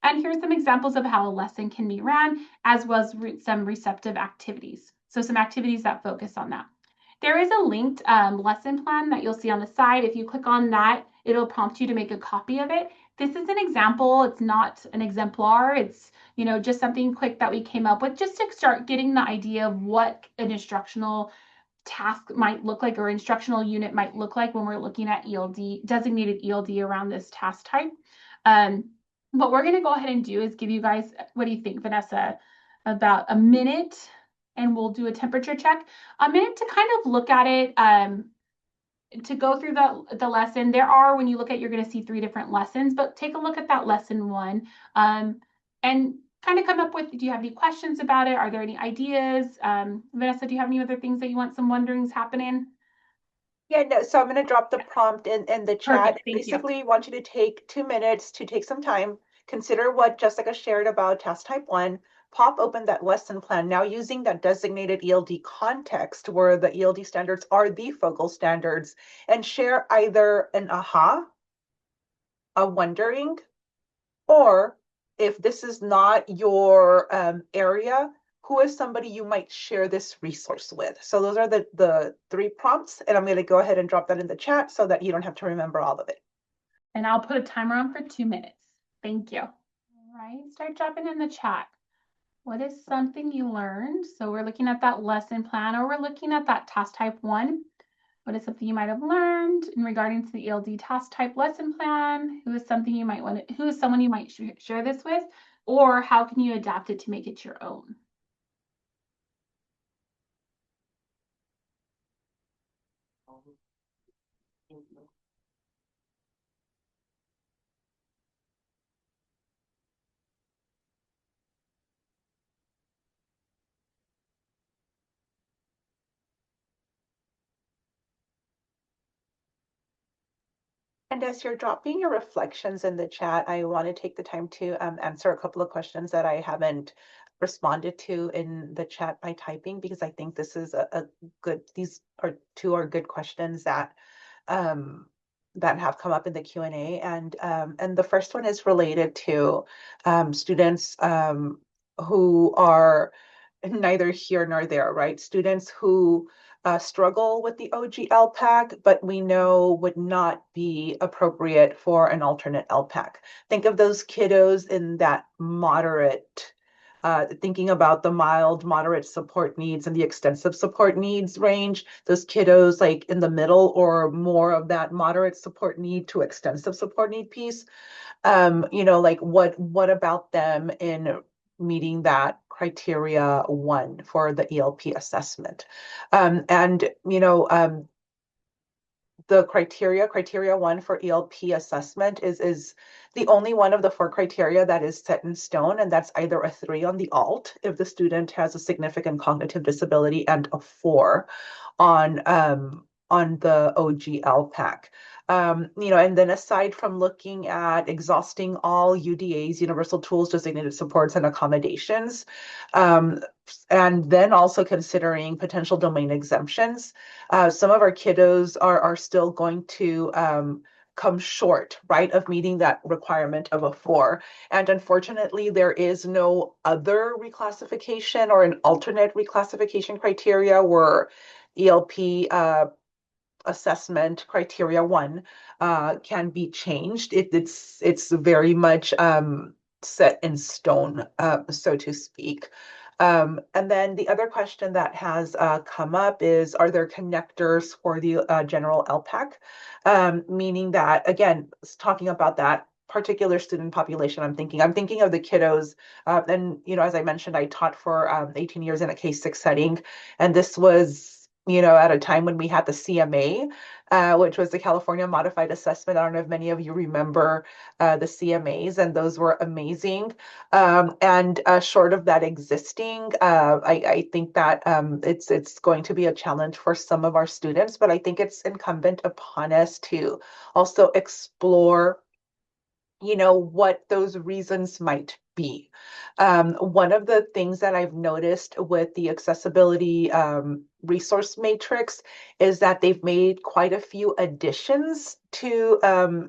Speaker 2: And here's some examples of how a lesson can be ran, as well as some receptive activities. So some activities that focus on that. There is a linked lesson plan that you'll see on the side. If you click on that, it'll prompt you to make a copy of it. This is an example. It's not an exemplar. It's just something quick that we came up with just to start getting the idea of what an instructional task might look like or instructional unit might look like when we're looking at ELD, designated ELD around this task type. What we're going to go ahead and do is give you guys, what do you think, Vanessa, about a minute, and we'll do a temperature check, a minute to kind of look at it, to go through the lesson. There are, when you look at, you're going to see 3 different lessons, but take a look at that lesson 1 and kind of come up with, do you have any questions about it? Are there any ideas? Vanessa, do you have any other things that you want some wonderings happening?
Speaker 1: Yeah, no, so I'm going to drop the prompt in the chat.
Speaker 2: Perfect, thank
Speaker 1: Basically,
Speaker 2: you.
Speaker 1: want you to take 2 minutes to take some time, consider what Jessica shared about task type 1, pop open that lesson plan, now using that designated ELD context where the ELD standards are the focal standards, and share either an aha, a wondering, or if this is not your area, who is somebody you might share this resource with? So those are the 3 prompts, and I'm going to go ahead and drop that in the chat so that you don't have to remember all of it.
Speaker 2: And I'll put a timer on for 2 minutes. Thank you. All right, start dropping in the chat. What is something you learned? So we're looking at that lesson plan, or we're looking at that task type 1. What is something you might have learned in regarding to the ELD task type lesson plan? Who is something you might want to, who is someone you might share this with? Or how can you adapt it to make it your own?
Speaker 1: And as you're dropping your reflections in the chat, I want to take the time to answer a couple of questions that I haven't responded to in the chat by typing, because I think this is a good, these are 2 good questions that that have come up in the Q&A. And the first one is related to students who are neither here nor there, right? Students who struggle with the OG LPAC, but we know would not be appropriate for an alternate LPAC. Think of those kiddos in that moderate, thinking about the mild, moderate support needs and the extensive support needs range, those kiddos like in the middle or more of that moderate support need to extensive support need piece. Like what about them in meeting that criteria 1 for the ELP assessment? The criteria 1 for ELP assessment is the only one of the 4 criteria that is set in stone, and that's either a 3 on the alt if the student has a significant cognitive disability, and a 4 on the OG LPAC. And then aside from looking at exhausting all UDAs, universal tools, designated supports, and accommodations, and then also considering potential domain exemptions, some of our kiddos are still going to come short, right, of meeting that requirement of a 4. And unfortunately, there is no other reclassification or an alternate reclassification criteria where ELP assessment criteria 1 can be changed. It's very much set in stone, so to speak. And then the other question that has come up is, are there connectors for the general LPAC? Meaning that, again, talking about that particular student population, I'm thinking of the kiddos, and as I mentioned, I taught for 18 years in a K-6 setting, and this was at a time when we had the CMA, which was the California Modified Assessment. I don't know if many of you remember the CMAs, and those were amazing. And short of that existing, I think that it's going to be a challenge for some of our students, but I think it's incumbent upon us to also explore what those reasons might be. One of the things that I've noticed with the accessibility resource matrix is that they've made quite a few additions to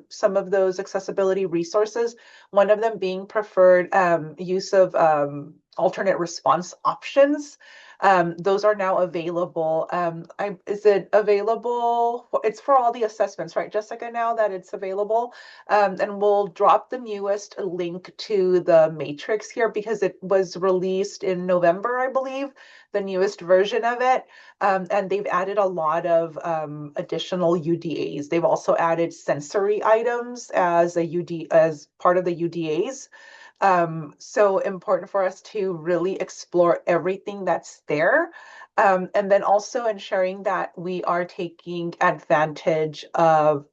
Speaker 1: some of those accessibility resources, one of them being preferred use of alternate response options. Those are now available. Is it available? It's for all the assessments, right, Jessica, now that it's available? And we'll drop the newest link to the matrix here because it was released in November, I believe, the newest version of it. And they've added a lot of additional UDAs. They've also added sensory items as part of the UDAs. So important for us to really explore everything that's there. And then also ensuring that we are taking advantage of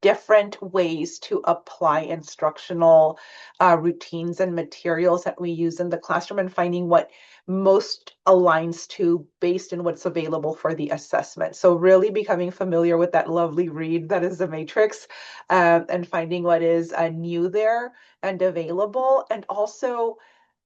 Speaker 1: different ways to apply instructional routines and materials that we use in the classroom, and finding what most aligns to based in what's available for the assessment. So really becoming familiar with that lovely read that is the matrix, and finding what is new there and available, and also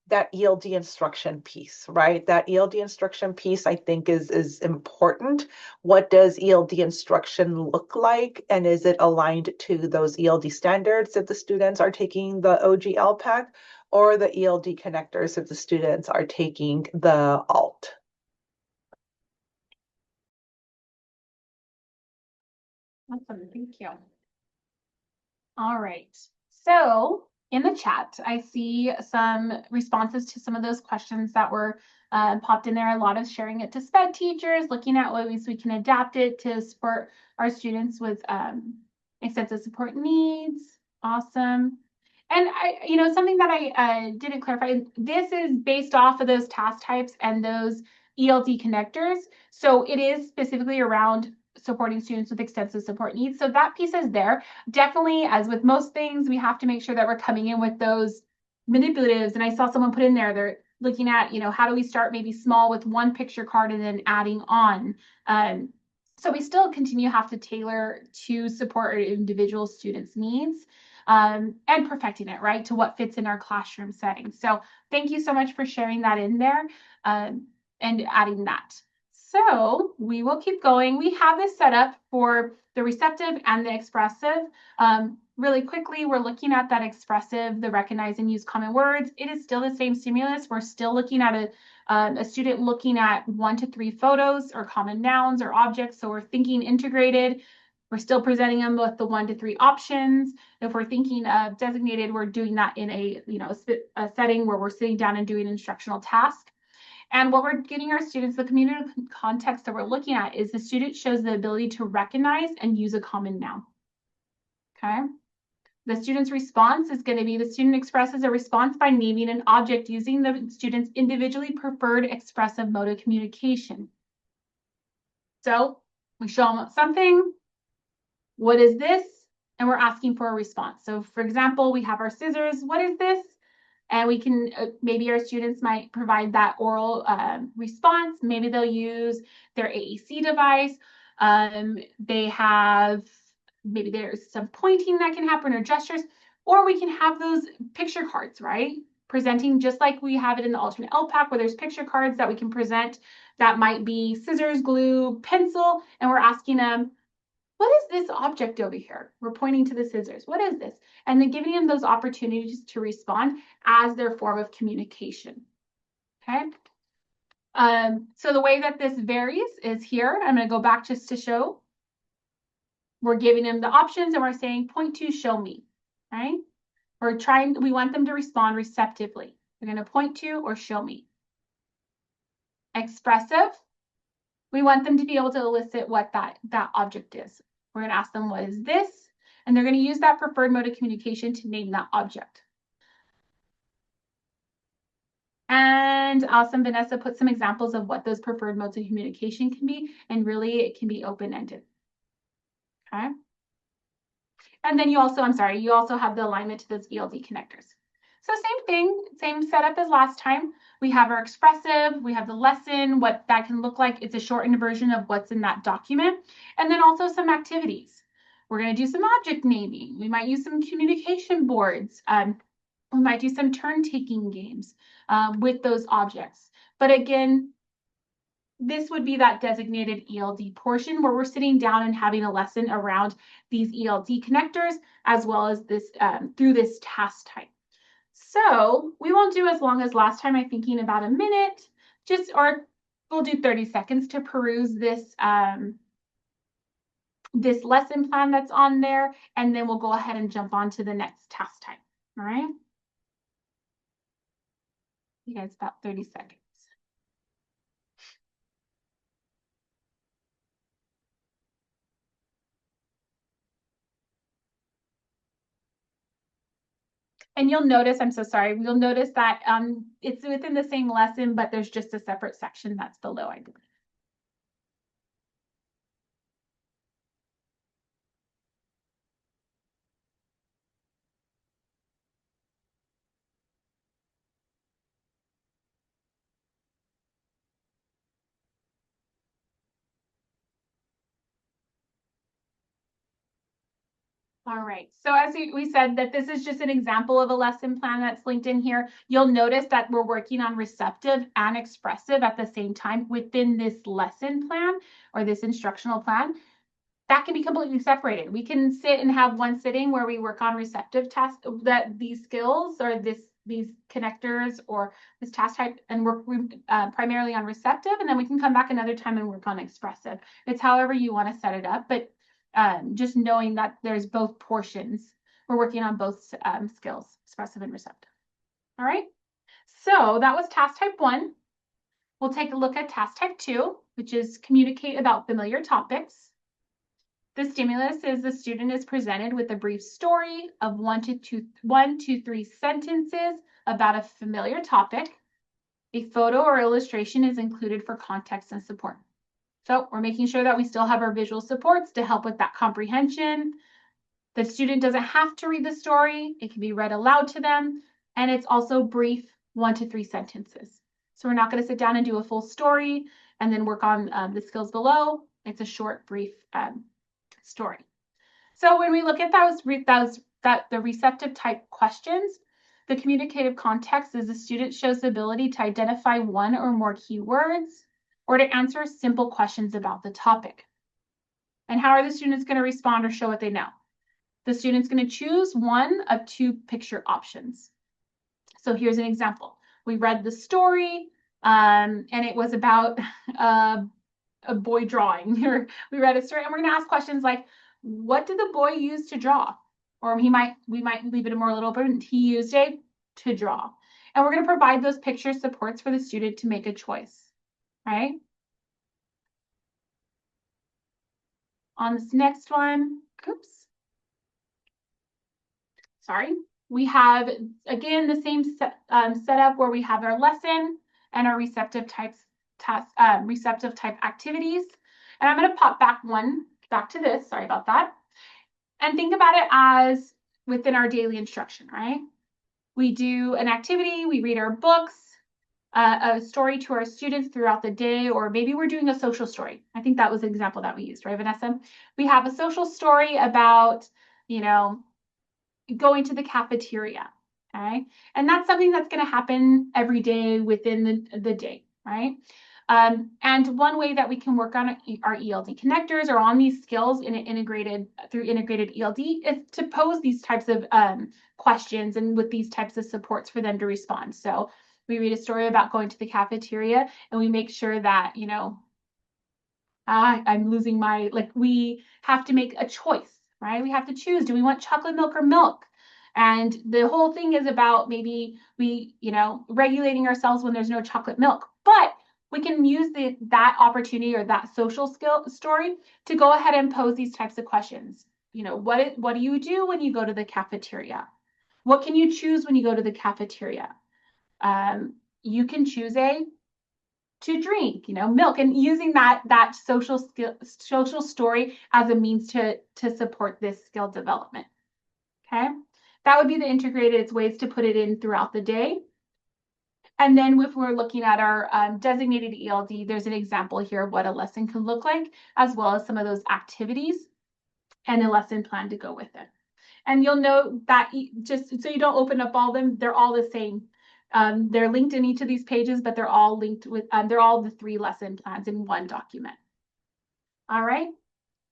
Speaker 1: that ELD instruction piece, right? That ELD instruction piece, I think, is important. What does ELD instruction look like? And is it aligned to those ELD standards if the students are taking the OG LPAC, or the ELD connectors if the students are taking the ALT?
Speaker 2: Awesome, thank you. All right, so in the chat, I see some responses to some of those questions that were popped in there. A lot of sharing it to SPED teachers, looking at ways we can adapt it to support our students with extensive support needs. Awesome. And something that I didn't clarify, this is based off of those task types and those ELD connectors. So it is specifically around supporting students with extensive support needs. So that piece is there. Definitely, as with most things, we have to make sure that we're coming in with those manipulatives. And I saw someone put in there, they're looking at, how do we start maybe small with one picture card and then adding on. So we still continue to have to tailor to support our individual students' needs, and perfecting it, right, to what fits in our classroom setting. So thank you so much for sharing that in there, and adding that. So we will keep going. We have this set up for the receptive and the expressive. Really quickly, we're looking at that expressive, the recognize and use common words. It is still the same stimulus. We're still looking at a student looking at 1 to 3 photos or common nouns or objects. So we're thinking integrated. We're still presenting them with the 1 to 3 options. If we're thinking of designated, we're doing that in a setting where we're sitting down and doing instructional tasks. And what we're getting our students, the community context that we're looking at is the student shows the ability to recognize and use a common noun. Okay. The student's response is going to be the student expresses a response by naming an object using the student's individually preferred expressive mode of communication. So we show them something. What is this? And we're asking for a response. So for example, we have our scissors. What is this? And we can, maybe our students might provide that oral response. Maybe they'll use their AEC device. They have, maybe there's some pointing that can happen or gestures, or we can have those picture cards, right? Presenting just like we have it in the alternate LPAC, where there's picture cards that we can present that might be scissors, glue, pencil, and we're asking them, what is this object over here? We're pointing to the scissors. What is this? And then giving them those opportunities to respond as their form of communication. Okay. So the way that this varies is here. I'm going to go back just to show. We're giving them the options and we're saying, point to, show me, right? We want them to respond receptively. They're going to point to or show me. Expressive, we want them to be able to elicit what that object is. We're going to ask them, what is this? And they're going to use that preferred mode of communication to name that object. And awesome, Vanessa put some examples of what those preferred modes of communication can be, and really it can be open-ended. Okay. And then you also have the alignment to those ELD connectors. So same thing, same setup as last time. We have our expressive, we have the lesson, what that can look like. It's a shortened version of what's in that document. And then also some activities. We're going to do some object naming. We might use some communication boards. We might do some turn-taking games with those objects. But again, this would be that designated ELD portion where we're sitting down and having a lesson around these ELD connectors, as well as this through this task type. So we won't do as long as last time, I'm thinking about a minute, or we'll do 30 seconds to peruse this, this lesson plan that's on there, and then we'll go ahead and jump on to the next task type, all right? You guys, about 30 seconds. And you'll notice, I'm so sorry, you'll notice that it's within the same lesson, but there's just a separate section that's below, I believe. All right, so as we said that this is just an example of a lesson plan that's linked in here. You'll notice that we're working on receptive and expressive at the same time within this lesson plan or this instructional plan. That can be completely separated. We can sit and have one sitting where we work on receptive tasks, that these skills or these connectors or this task type, and work primarily on receptive, and then we can come back another time and work on expressive. It's however you want to set it up, but just knowing that there's both portions. We're working on both skills, expressive and receptive. All right, so that was task type 1. We'll take a look at task type 2, which is communicate about familiar topics. The stimulus is the student is presented with a brief story of 1 to 3 sentences about a familiar topic. A photo or illustration is included for context and support. So we're making sure that we still have our visual supports to help with that comprehension. The student doesn't have to read the story. It can be read aloud to them. And it's also brief, 1 to 3 sentences. So we're not going to sit down and do a full story and then work on the skills below. It's a short, brief story. So when we look at the receptive type questions, the communicative context is the student shows the ability to identify one or more keywords or to answer simple questions about the topic. And how are the students going to respond or show what they know? The student's going to choose one of 2 picture options. So here's an example. We read the story, and it was about a boy drawing. We read a story, and we're going to ask questions like, what did the boy use to draw? Or we might leave it more a little open. He used a to draw. And we're going to provide those picture supports for the student to make a choice, right? On this next one, oops. Sorry. We have, again, the same setup where we have our lesson and our receptive type activities. And I'm going to pop back to this. Sorry about that. And think about it as within our daily instruction, right? We do an activity, we read our books, a story to our students throughout the day, or maybe we're doing a social story. I think that was an example that we used, right, Vanessa? We have a social story about, going to the cafeteria, okay? And that's something that's going to happen every day within the day, right? And one way that we can work on our ELD connectors or on these skills through integrated ELD is to pose these types of questions and with these types of supports for them to respond. So we read a story about going to the cafeteria and we make sure that, I'm losing my, we have to make a choice, right? We have to choose, do we want chocolate milk or milk? And the whole thing is about maybe we, regulating ourselves when there's no chocolate milk, but we can use that opportunity or that social skill story to go ahead and pose these types of questions. What do you do when you go to the cafeteria? What can you choose when you go to the cafeteria? You can choose to drink, milk, and using that social story as a means to support this skill development. Okay, that would be the integrated ways to put it in throughout the day. And then if we're looking at our designated ELD, there's an example here of what a lesson can look like, as well as some of those activities and a lesson plan to go with it. And you'll note that just so you don't open up all of them, they're all the same. They're linked in each of these pages, but they're all linked with, they're all the 3 lesson plans in one document. All right,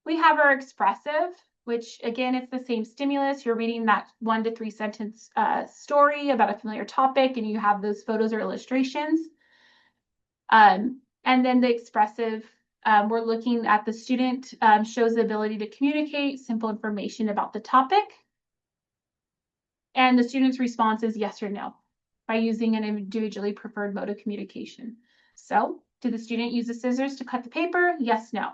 Speaker 2: we have our expressive, which again, it's the same stimulus. You're reading that 1 to 3 sentence story about a familiar topic, and you have those photos or illustrations. And then the expressive, we're looking at the student shows the ability to communicate simple information about the topic. And the student's response is yes or no by using an individually preferred mode of communication. So, did the student use the scissors to cut the paper? Yes, no.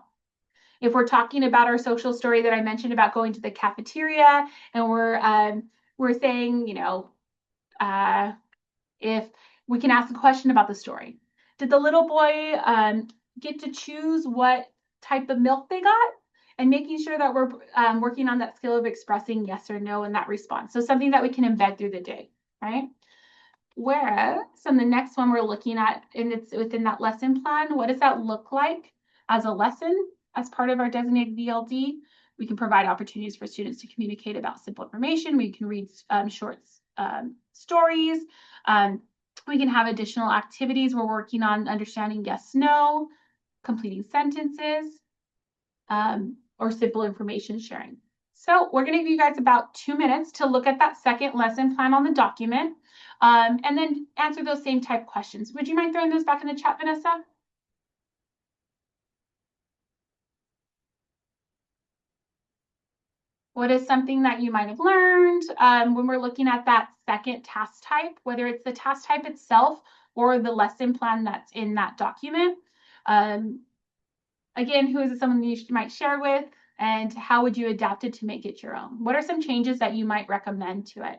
Speaker 2: If we're talking about our social story that I mentioned about going to the cafeteria, and we're saying, if we can ask a question about the story. Did the little boy get to choose what type of milk they got? And making sure that we're working on that skill of expressing yes or no in that response. So something that we can embed through the day, right? Whereas on the next one we're looking at, and it's within that lesson plan, what does that look like as a lesson as part of our designated ELD? We can provide opportunities for students to communicate about simple information. We can read short stories. We can have additional activities. We're working on understanding yes, no, completing sentences, or simple information sharing. So we're going to give you guys about 2 minutes to look at that second lesson plan on the document, and then answer those same type questions. Would you mind throwing those back in the chat, Vanessa? What is something that you might have learned when we're looking at that second task type, whether it's the task type itself or the lesson plan that's in that document? Again, who is someone you might share with, and how would you adapt it to make it your own? What are some changes that you might recommend to it?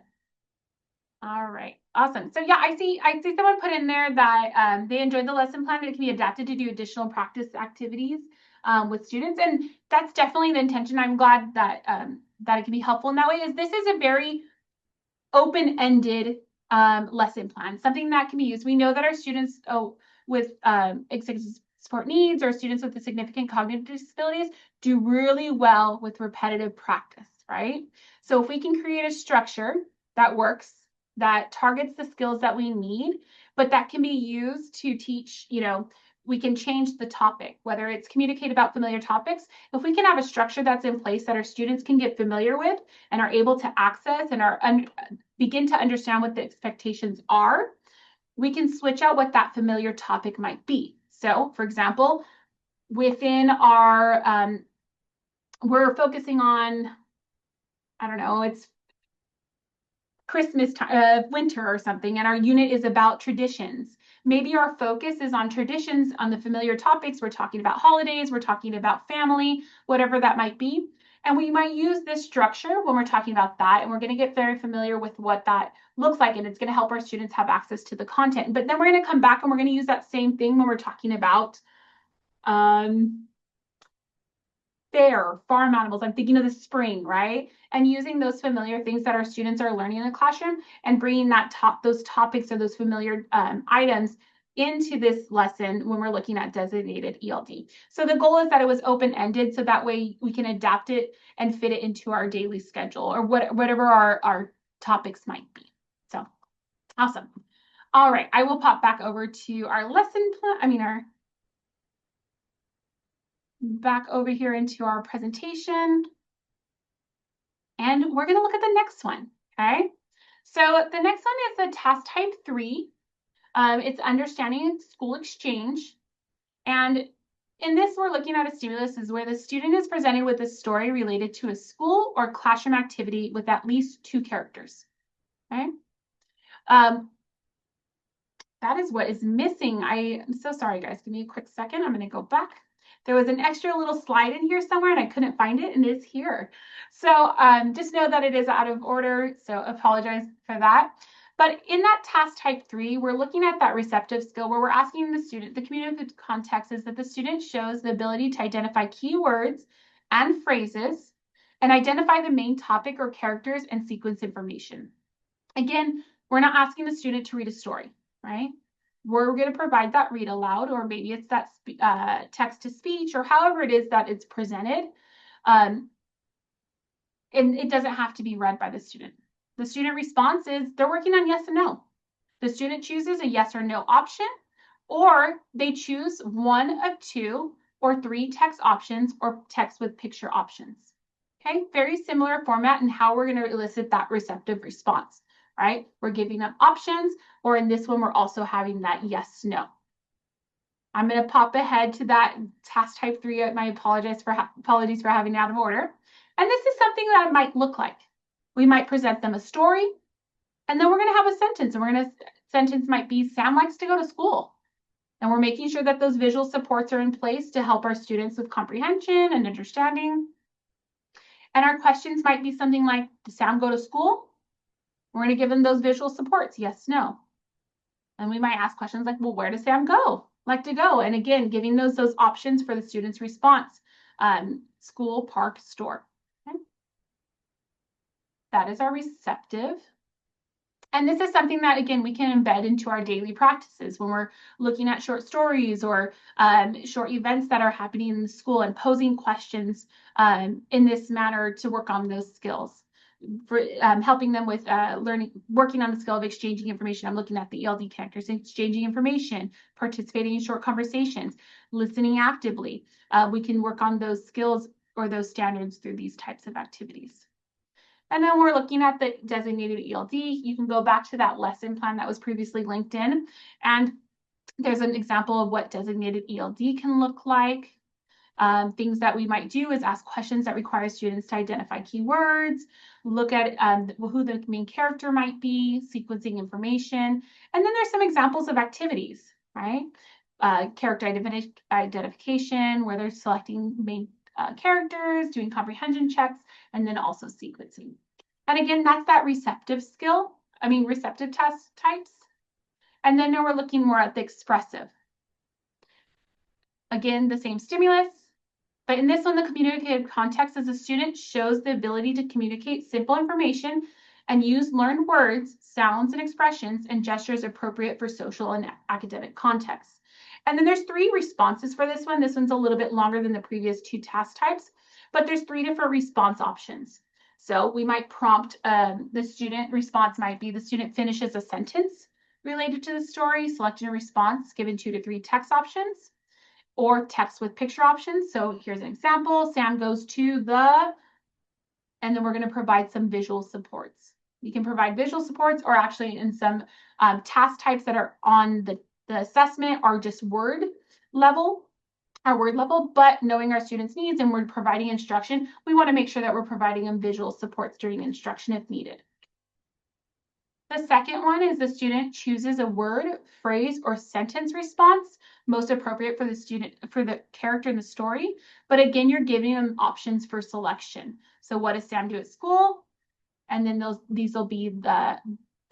Speaker 2: All right, awesome. So yeah, I see someone put in there that they enjoyed the lesson plan and it can be adapted to do additional practice activities with students, and that's definitely the intention. I'm glad that that it can be helpful in that way. This is a very open-ended lesson plan, something that can be used. We know that our students with executive support needs or students with significant cognitive disabilities do really well with repetitive practice, right? So if we can create a structure that works, that targets the skills that we need, but that can be used to teach, we can change the topic, whether it's communicate about familiar topics. If we can have a structure that's in place that our students can get familiar with and are able to access and begin to understand what the expectations are, we can switch out what that familiar topic might be. So, for example, within our, we're focusing on, I don't know, it's Christmas time, winter or something, and our unit is about traditions. Maybe our focus is on traditions, on the familiar topics. We're talking about holidays, we're talking about family, whatever that might be. And we might use this structure when we're talking about that, and we're going to get very familiar with what that looks like, and it's going to help our students have access to the content. But then we're going to come back and we're going to use that same thing when we're talking about farm animals. I'm thinking of the spring, right? And using those familiar things that our students are learning in the classroom and bringing those topics or those familiar items into this lesson when we're looking at designated ELD. So the goal is that it was open-ended, so that way we can adapt it and fit it into our daily schedule or whatever our topics might be. So awesome. All right, I will pop back over to our lesson plan, back over here into our presentation. And we're going to look at the next one, okay? So the next one is the task type 3. It's understanding school exchange. And in this, we're looking at a stimulus is where the student is presented with a story related to a school or classroom activity with at least 2 characters, okay? That is what is missing. I'm so sorry, guys. Give me a quick second. I'm going to go back. There was an extra little slide in here somewhere and I couldn't find it, and it's here. So just know that it is out of order, so apologize for that. But in that task type 3, we're looking at that receptive skill where we're asking the student, the communicative context is that the student shows the ability to identify keywords and phrases and identify the main topic or characters and sequence information. Again, we're not asking the student to read a story, right? We're going to provide that read aloud, or maybe it's that text to speech, or however it is that it's presented. And it doesn't have to be read by the student. The student response is they're working on yes and no. The student chooses a yes or no option, or they choose one of 2 or 3 text options or text with picture options. Okay, very similar format in how we're going to elicit that receptive response. Right? We're giving them options, or in this one, we're also having that yes, no. I'm going to pop ahead to that task type 3. My apologies for having it out of order. And this is something that it might look like. We might present them a story, and then we're going to have a sentence, and sentence might be, Sam likes to go to school. And we're making sure that those visual supports are in place to help our students with comprehension and understanding. And our questions might be something like, does Sam go to school? We're going to give them those visual supports, yes, no. And we might ask questions like, well, where does Sam like to go? And again, giving those options for the student's response. School, park, store. Okay. That is our receptive. And this is something that, again, we can embed into our daily practices when we're looking at short stories or short events that are happening in the school and posing questions in this manner to work on those skills. For helping them with working on the skill of exchanging information. I'm looking at the ELD characters, exchanging information, participating in short conversations, listening actively. We can work on those skills or those standards through these types of activities. And then we're looking at the designated ELD. You can go back to that lesson plan that was previously linked in, and there's an example of what designated ELD can look like. Things that we might do is ask questions that require students to identify keywords, look at who the main character might be, sequencing information. And then there's some examples of activities, right? Character identification, where they're selecting main characters, doing comprehension checks, and then also sequencing. And again, that's that receptive task types. And then now we're looking more at the expressive. Again, the same stimulus. But in this one, the communicative context is a student shows the ability to communicate simple information and use learned words, sounds, and expressions and gestures appropriate for social and academic contexts. And then there's 3 responses for this one. This one's a little bit longer than the previous 2 task types, but there's 3 different response options. So we might prompt the student response might be the student finishes a sentence related to the story, selecting a response, given 2 to 3 text options, or text with picture options. So here's an example. Sam goes to the, and then we're going to provide some visual supports. You can provide visual supports, or actually in some task types that are on the assessment are just word level, but knowing our students' needs and we're providing instruction, we want to make sure that we're providing them visual supports during instruction if needed. The second one is the student chooses a word, phrase, or sentence response most appropriate for the student, for the character in the story. But again, you're giving them options for selection. So what does Sam do at school? And then these will be the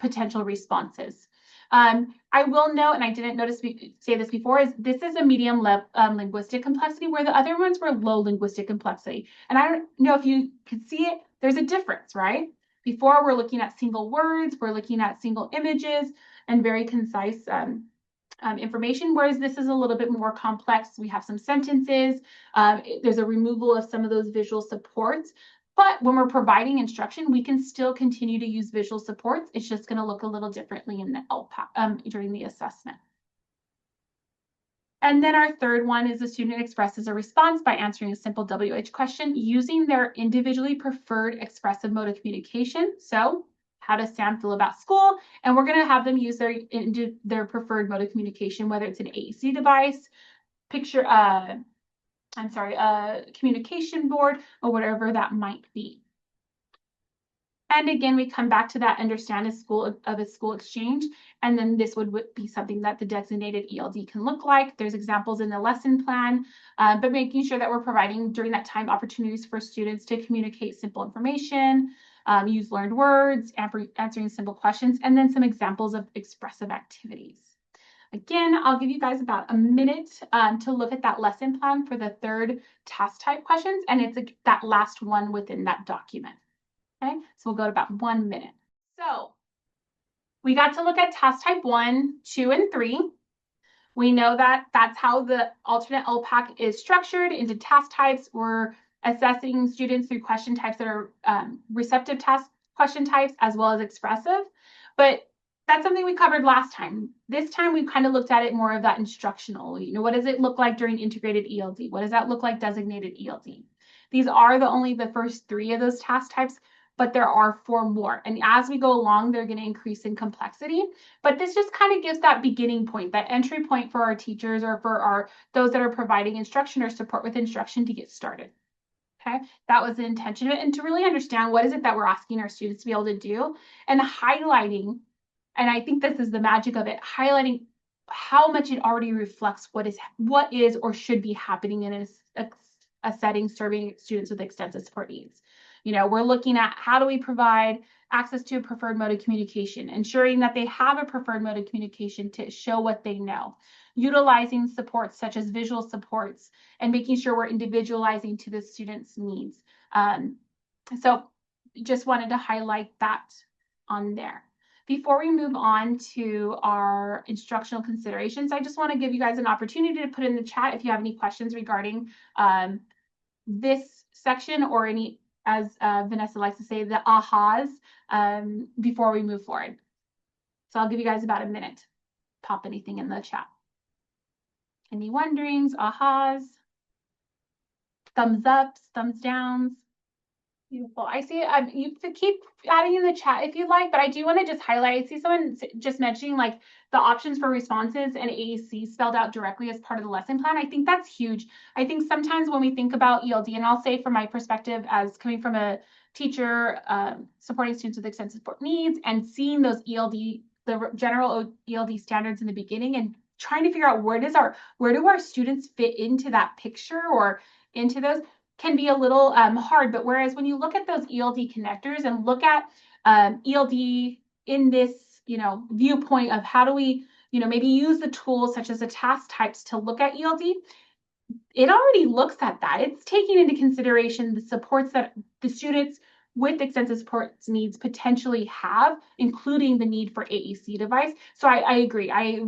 Speaker 2: potential responses. I will note, and I didn't say this before, is this is a medium linguistic complexity, where the other ones were low linguistic complexity. And I don't know if you can see it, there's a difference, right? Before, we're looking at single words, we're looking at single images and very concise information, whereas this is a little bit more complex. We have some sentences. There's a removal of some of those visual supports. But when we're providing instruction, we can still continue to use visual supports. It's just going to look a little differently in the LPAC during the assessment. And then our third one is the student expresses a response by answering a simple WH question using their individually preferred expressive mode of communication. So how does Sam feel about school? And we're going to have them use their preferred mode of communication, whether it's an AEC device, communication board, or whatever that might be. And again, we come back to that understand a school exchange. And then this would be something that the designated ELD can look like. There's examples in the lesson plan, but making sure that we're providing during that time opportunities for students to communicate simple information, use learned words, answering simple questions, and then some examples of expressive activities. Again, I'll give you guys about a minute to look at that lesson plan for the third task type questions, and it's that last one within that document. Okay, so we'll go to about 1 minute. So we got to look at task type 1, 2, and 3. We know that that's how the alternate LPAC is structured into task types. We're assessing students through question types that are receptive task question types as well as expressive. But that's something we covered last time. This time we kind of looked at it more of that instructional. You know, what does it look like during integrated ELD? What does that look like designated ELD? These are only the first 3 of those task types, but there are 4 more. And as we go along, they're going to increase in complexity. But this just kind of gives that beginning point, that entry point for our teachers or for those that are providing instruction or support with instruction to get started. Okay, that was the intention of it. And to really understand what is it that we're asking our students to be able to do, and highlighting, and I think this is the magic of it, highlighting how much it already reflects what is or should be happening in a setting serving students with extensive support needs. You know, we're looking at how do we provide access to a preferred mode of communication, ensuring that they have a preferred mode of communication to show what they know, utilizing supports such as visual supports, and making sure we're individualizing to the student's needs. So just wanted to highlight that on there. Before we move on to our instructional considerations, I just want to give you guys an opportunity to put in the chat if you have any questions regarding this section or any, as Vanessa likes to say, the ahas before we move forward. So I'll give you guys about a minute. Pop anything in the chat. Any wonderings, ahas, thumbs ups, thumbs downs? Beautiful. I see you can keep adding in the chat if you'd like, but I do want to just highlight, I see someone just mentioning like the options for responses and AAC spelled out directly as part of the lesson plan. I think that's huge. I think sometimes when we think about ELD, and I'll say from my perspective as coming from a teacher supporting students with extensive support needs and seeing those ELD, the general ELD standards in the beginning and trying to figure out where do our students fit into that picture or into those, can be a little hard. But whereas when you look at those ELD connectors and look at ELD in this, you know, viewpoint of how do we, you know, maybe use the tools such as the task types to look at ELD, it already looks at that. It's taking into consideration the supports that the students with extensive support needs potentially have, including the need for AEC device. So I agree. I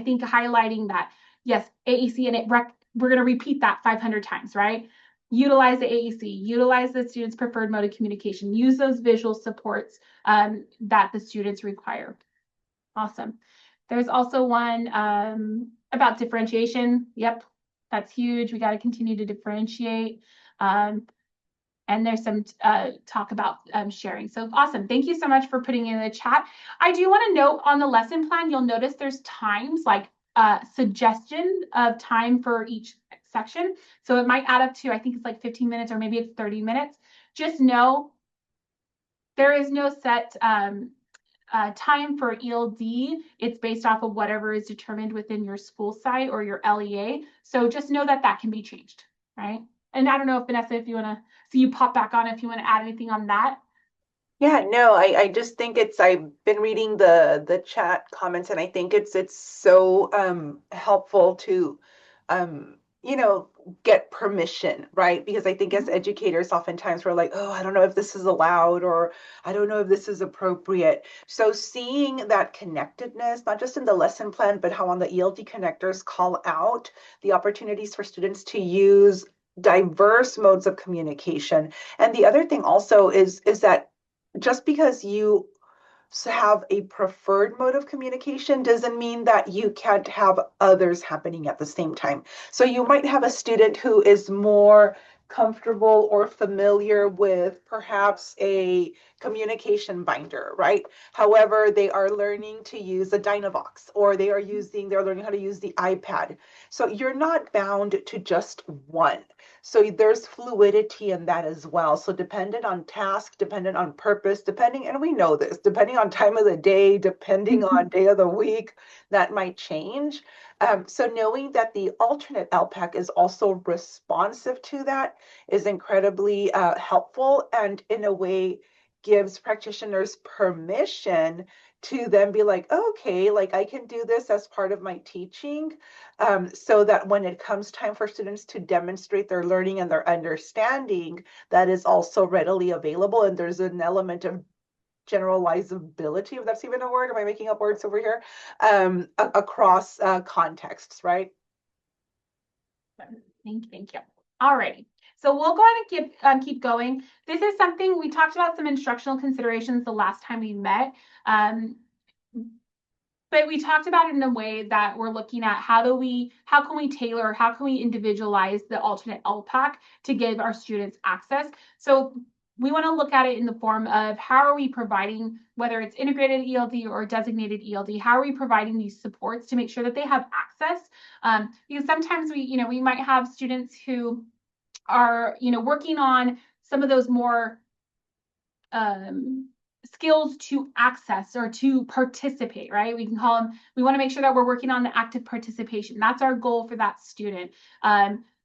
Speaker 2: think highlighting that, yes, AEC, and we're going to repeat that 500 times, right? Utilize the AEC, utilize the student's preferred mode of communication, use those visual supports that the students require. Awesome. There's also one about differentiation. Yep, that's huge. We got to continue to differentiate. And there's some talk about sharing. So awesome. Thank you so much for putting in the chat. I do want to note on the lesson plan, you'll notice there's times like suggestion of time for each section. So it might add up to, I think it's like 15 minutes or maybe it's 30 minutes. Just know there is no set time for ELD. It's based off of whatever is determined within your school site or your LEA. So just know that that can be changed, right? And I don't know if Vanessa, if you want to see you pop back on, if you want to add anything on that.
Speaker 1: Yeah, no, I just think I've been reading the chat comments, and I think it's so helpful to get permission, right? Because I think as educators, oftentimes we're like, oh, I don't know if this is allowed, or I don't know if this is appropriate. So seeing that connectedness, not just in the lesson plan, but how on the ELD connectors call out the opportunities for students to use diverse modes of communication. And the other thing also is that just because you have a preferred mode of communication doesn't mean that you can't have others happening at the same time. So you might have a student who is more comfortable or familiar with perhaps a communication binder, right? However, they are learning to use a Dynavox, or they're learning how to use the iPad. So you're not bound to just one. So there's fluidity in that as well. So dependent on task, dependent on purpose, and we know this, depending on time of the day, depending on day of the week, that might change. So knowing that the alternate LPAC is also responsive to that is incredibly helpful, and in a way gives practitioners permission to then be like, okay, like I can do this as part of my teaching, so that when it comes time for students to demonstrate their learning and their understanding, that is also readily available. And there's an element of generalizability, if that's even a word. Am I making up words over here? Across contexts, right?
Speaker 2: Thank you. All righty. So we'll go ahead and keep going. This is something we talked about, some instructional considerations the last time we met. But we talked about it in a way that we're looking at how can we tailor, how can we individualize the alternate LPAC to give our students access. So we want to look at it in the form of how are we providing, whether it's integrated ELD or designated ELD, how are we providing these supports to make sure that they have access? Because sometimes we might have students who are, working on some of those more skills to access or to participate, right? We can call them, we want to make sure that we're working on the active participation. That's our goal for that student.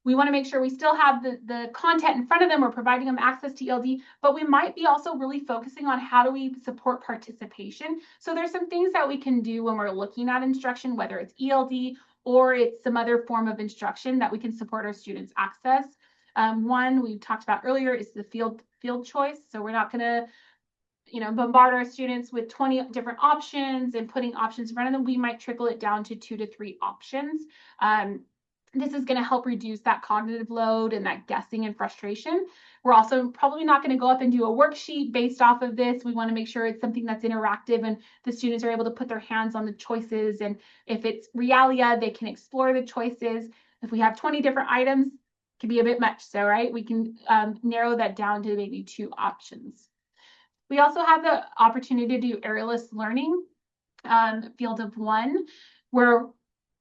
Speaker 2: We want to make sure we still have the content in front of them. We're providing them access to ELD, but we might be also really focusing on how do we support participation. So there's some things that we can do when we're looking at instruction, whether it's ELD or it's some other form of instruction that we can support our students access. One we talked about earlier is the field choice. So we're not going to bombard our students with 20 different options and putting options in front of them. We might trickle it down to 2 to 3 options. This is going to help reduce that cognitive load and that guessing and frustration. We're also probably not going to go up and do a worksheet based off of this. We want to make sure it's something that's interactive and the students are able to put their hands on the choices. And if it's realia, they can explore the choices. If we have 20 different items, it can be a bit much. So, right, we can narrow that down to maybe 2 options. We also have the opportunity to do arealist learning, field of 1, where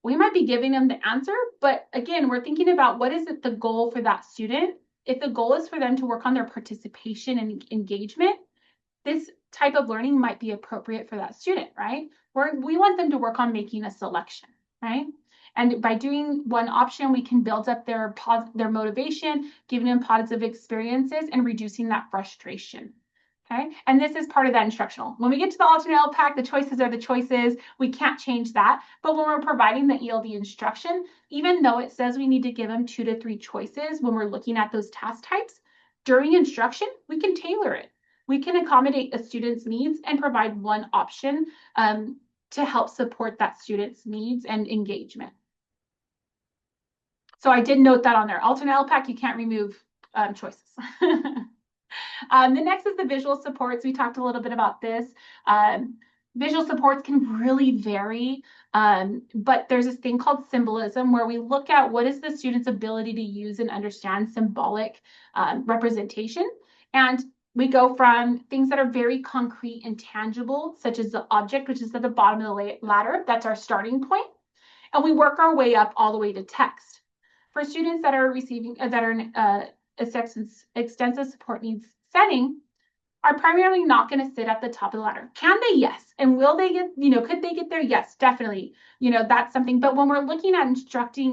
Speaker 2: we might be giving them the answer, but again, we're thinking about what is it the goal for that student. If the goal is for them to work on their participation and engagement, this type of learning might be appropriate for that student, right? We want them to work on making a selection, right? And by doing one option, we can build up their motivation, giving them positive experiences and reducing that frustration. Okay, and this is part of that instructional. When we get to the alternate LPAC, the choices are the choices. We can't change that. But when we're providing the ELD instruction, even though it says we need to give them 2 to 3 choices when we're looking at those task types, during instruction, we can tailor it. We can accommodate a student's needs and provide one option to help support that student's needs and engagement. So I did note that on there. Alternate LPAC, you can't remove choices. The next is the visual supports. We talked a little bit about this. Visual supports can really vary, but there's this thing called symbolism where we look at what is the student's ability to use and understand symbolic representation. And we go from things that are very concrete and tangible, such as the object, which is at the bottom of the ladder. That's our starting point. And we work our way up all the way to text. For students that are receiving, that are in extensive support needs setting, are primarily not going to sit at the top of the ladder. Can they? Yes. And will they get, could they get there? Yes, definitely. That's something. But when we're looking at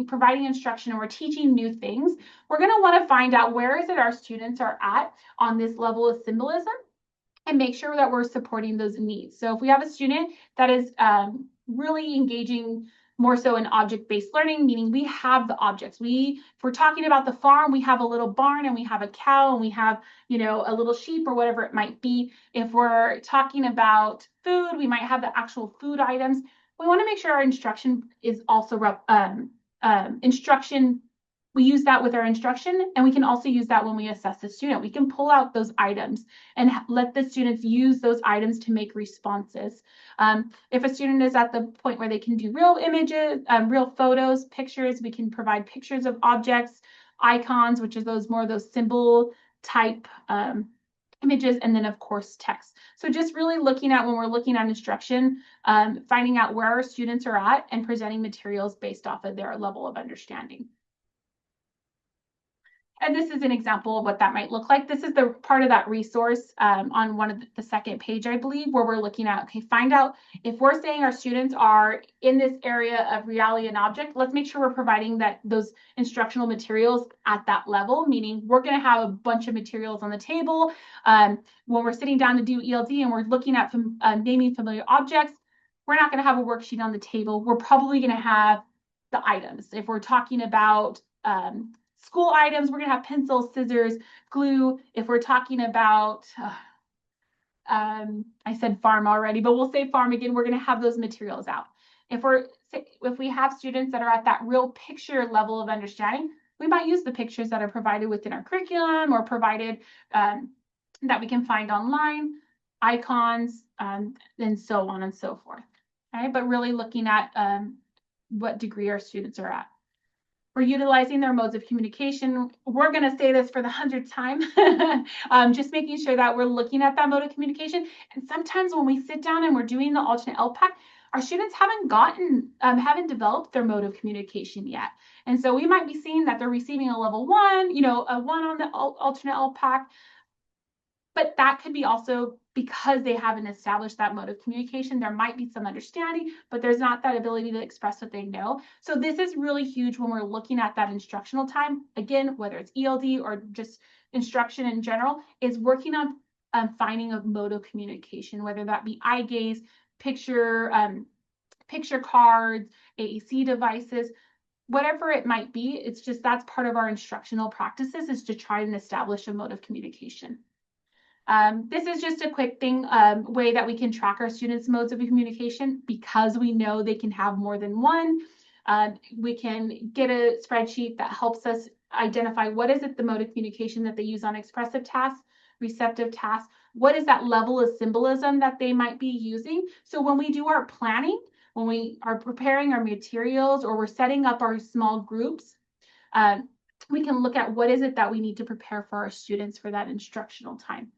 Speaker 2: providing instruction and we're teaching new things, we're going to want to find out where is it our students are at on this level of symbolism and make sure that we're supporting those needs. So if we have a student that is really engaging more so in object-based learning, meaning we have the objects. If we're talking about the farm, we have a little barn and we have a cow and we have, you know, a little sheep or whatever it might be. If we're talking about food, we might have the actual food items. We want to make sure our instruction is also instruction. We use that with our instruction, and we can also use that when we assess the student. We can pull out those items and let the students use those items to make responses. If a student is at the point where they can do real images, real photos, pictures, we can provide pictures of objects, icons, which are those symbol type images, and then of course text. So just really looking at, when we're looking at instruction, finding out where our students are at and presenting materials based off of their level of understanding. And this is an example of what that might look like. This is the part of that resource on one of the second page, I believe, where we're looking at, okay, find out if we're saying our students are in this area of reality and object, let's make sure we're providing those instructional materials at that level, meaning we're going to have a bunch of materials on the table. When we're sitting down to do ELD and we're looking at naming familiar objects, we're not going to have a worksheet on the table. We're probably going to have the items. If we're talking about school items, we're going to have pencils, scissors, glue. If we're talking about, I said farm already, but we'll say farm again, we're going to have those materials out. If we have students that are at that real picture level of understanding, we might use the pictures that are provided within our curriculum or provided that we can find online, icons, and so on and so forth. Okay, but really looking at what degree our students are at. We're utilizing their modes of communication. We're going to say this for the 100th time, just making sure that we're looking at that mode of communication. And sometimes when we sit down and we're doing the alternate LPAC, our students haven't developed their mode of communication yet. And so we might be seeing that they're receiving a level 1, you know, a 1 on the alternate LPAC. But that could be also because they haven't established that mode of communication. There might be some understanding, but there's not that ability to express what they know. So this is really huge when we're looking at that instructional time. Again, whether it's ELD or just instruction in general, is working on finding a mode of communication, whether that be eye gaze, picture cards, AAC devices, whatever it might be. It's just that's part of our instructional practices, is to try and establish a mode of communication. This is just a quick way that we can track our students' modes of communication, because we know they can have more than one. We can get a spreadsheet that helps us identify what is it the mode of communication that they use on expressive tasks, receptive tasks, what is that level of symbolism that they might be using. So when we do our planning, when we are preparing our materials or we're setting up our small groups, we can look at what is it that we need to prepare for our students for that instructional time.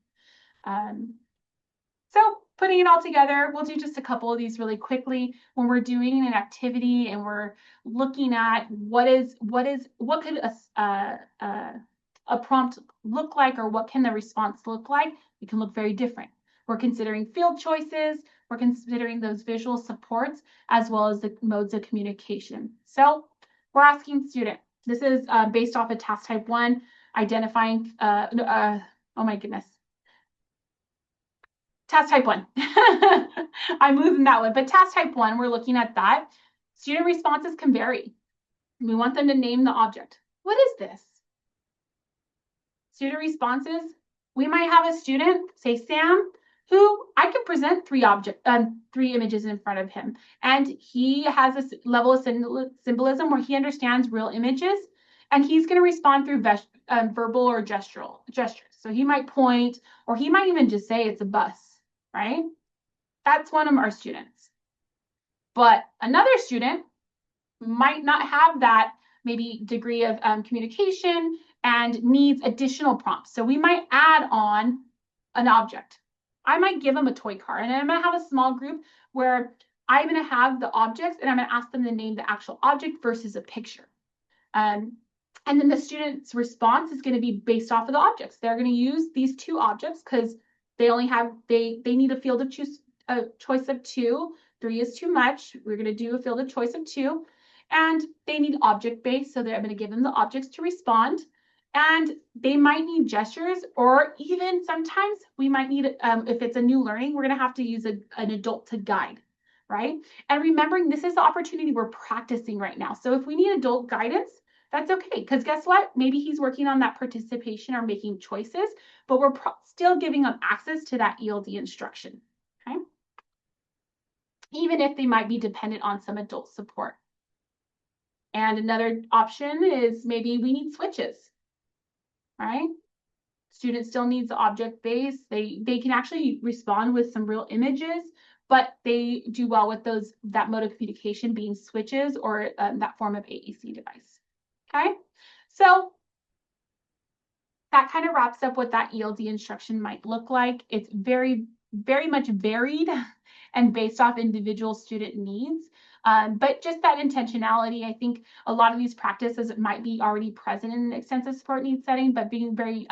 Speaker 2: So putting it all together, we'll do just a couple of these really quickly. When we're doing an activity and we're looking at what could a prompt look like, or what can the response look like, it can look very different. We're considering field choices, we're considering those visual supports, as well as the modes of communication. So we're asking student, this is based off of task type 1, identifying, oh my goodness. Task type 1. I'm losing that one, but task type 1, we're looking at that. Student responses can vary. We want them to name the object. What is this? Student responses, we might have a student, say Sam, who I can present 3 images in front of him. And he has a level of symbolism where he understands real images, and he's going to respond through verbal or gestures. So he might point, or he might even just say it's a bus, right? That's one of our students. But another student might not have that maybe degree of communication and needs additional prompts. So we might add on an object. I might give them a toy car, and I might have a small group where I'm going to have the objects and I'm going to ask them to name the actual object versus a picture. And then the student's response is going to be based off of the objects. They're going to use these 2 objects because they only have, they need a field of choice of 2. 3 is too much. We're going to do a field of choice of 2. And they need object-based, so I'm going to give them the objects to respond. And they might need gestures, or even sometimes we might need, if it's a new learning, we're going to have to use an adult to guide. right? And remembering this is the opportunity we're practicing right now. So if we need adult guidance, that's okay. Because guess what? Maybe he's working on that participation or making choices, but we're still giving them access to that ELD instruction, okay? Even if they might be dependent on some adult support. And another option is maybe we need switches, right? Student still needs the object base. They can actually respond with some real images, but they do well with that mode of communication being switches or that form of AEC device. Okay, so that kind of wraps up what that ELD instruction might look like. It's very, very much varied and based off individual student needs. But just that intentionality, I think a lot of these practices might be already present in an extensive support needs setting, but being very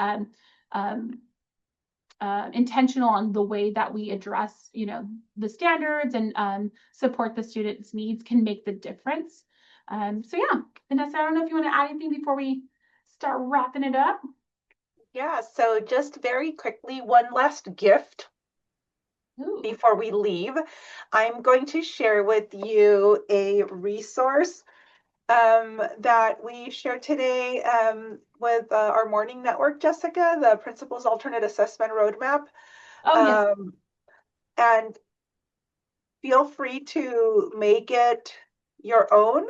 Speaker 2: intentional on the way that we address, the standards and support the students' needs can make the difference. So yeah, Vanessa, I don't know if you want to add anything before we start wrapping it up.
Speaker 1: Yeah, so just very quickly, one last gift before we leave. I'm going to share with you a resource that we shared today with our morning network, Jessica, the Principal's Alternate Assessment Roadmap.
Speaker 2: Oh, yes.
Speaker 1: And feel free to make it your own,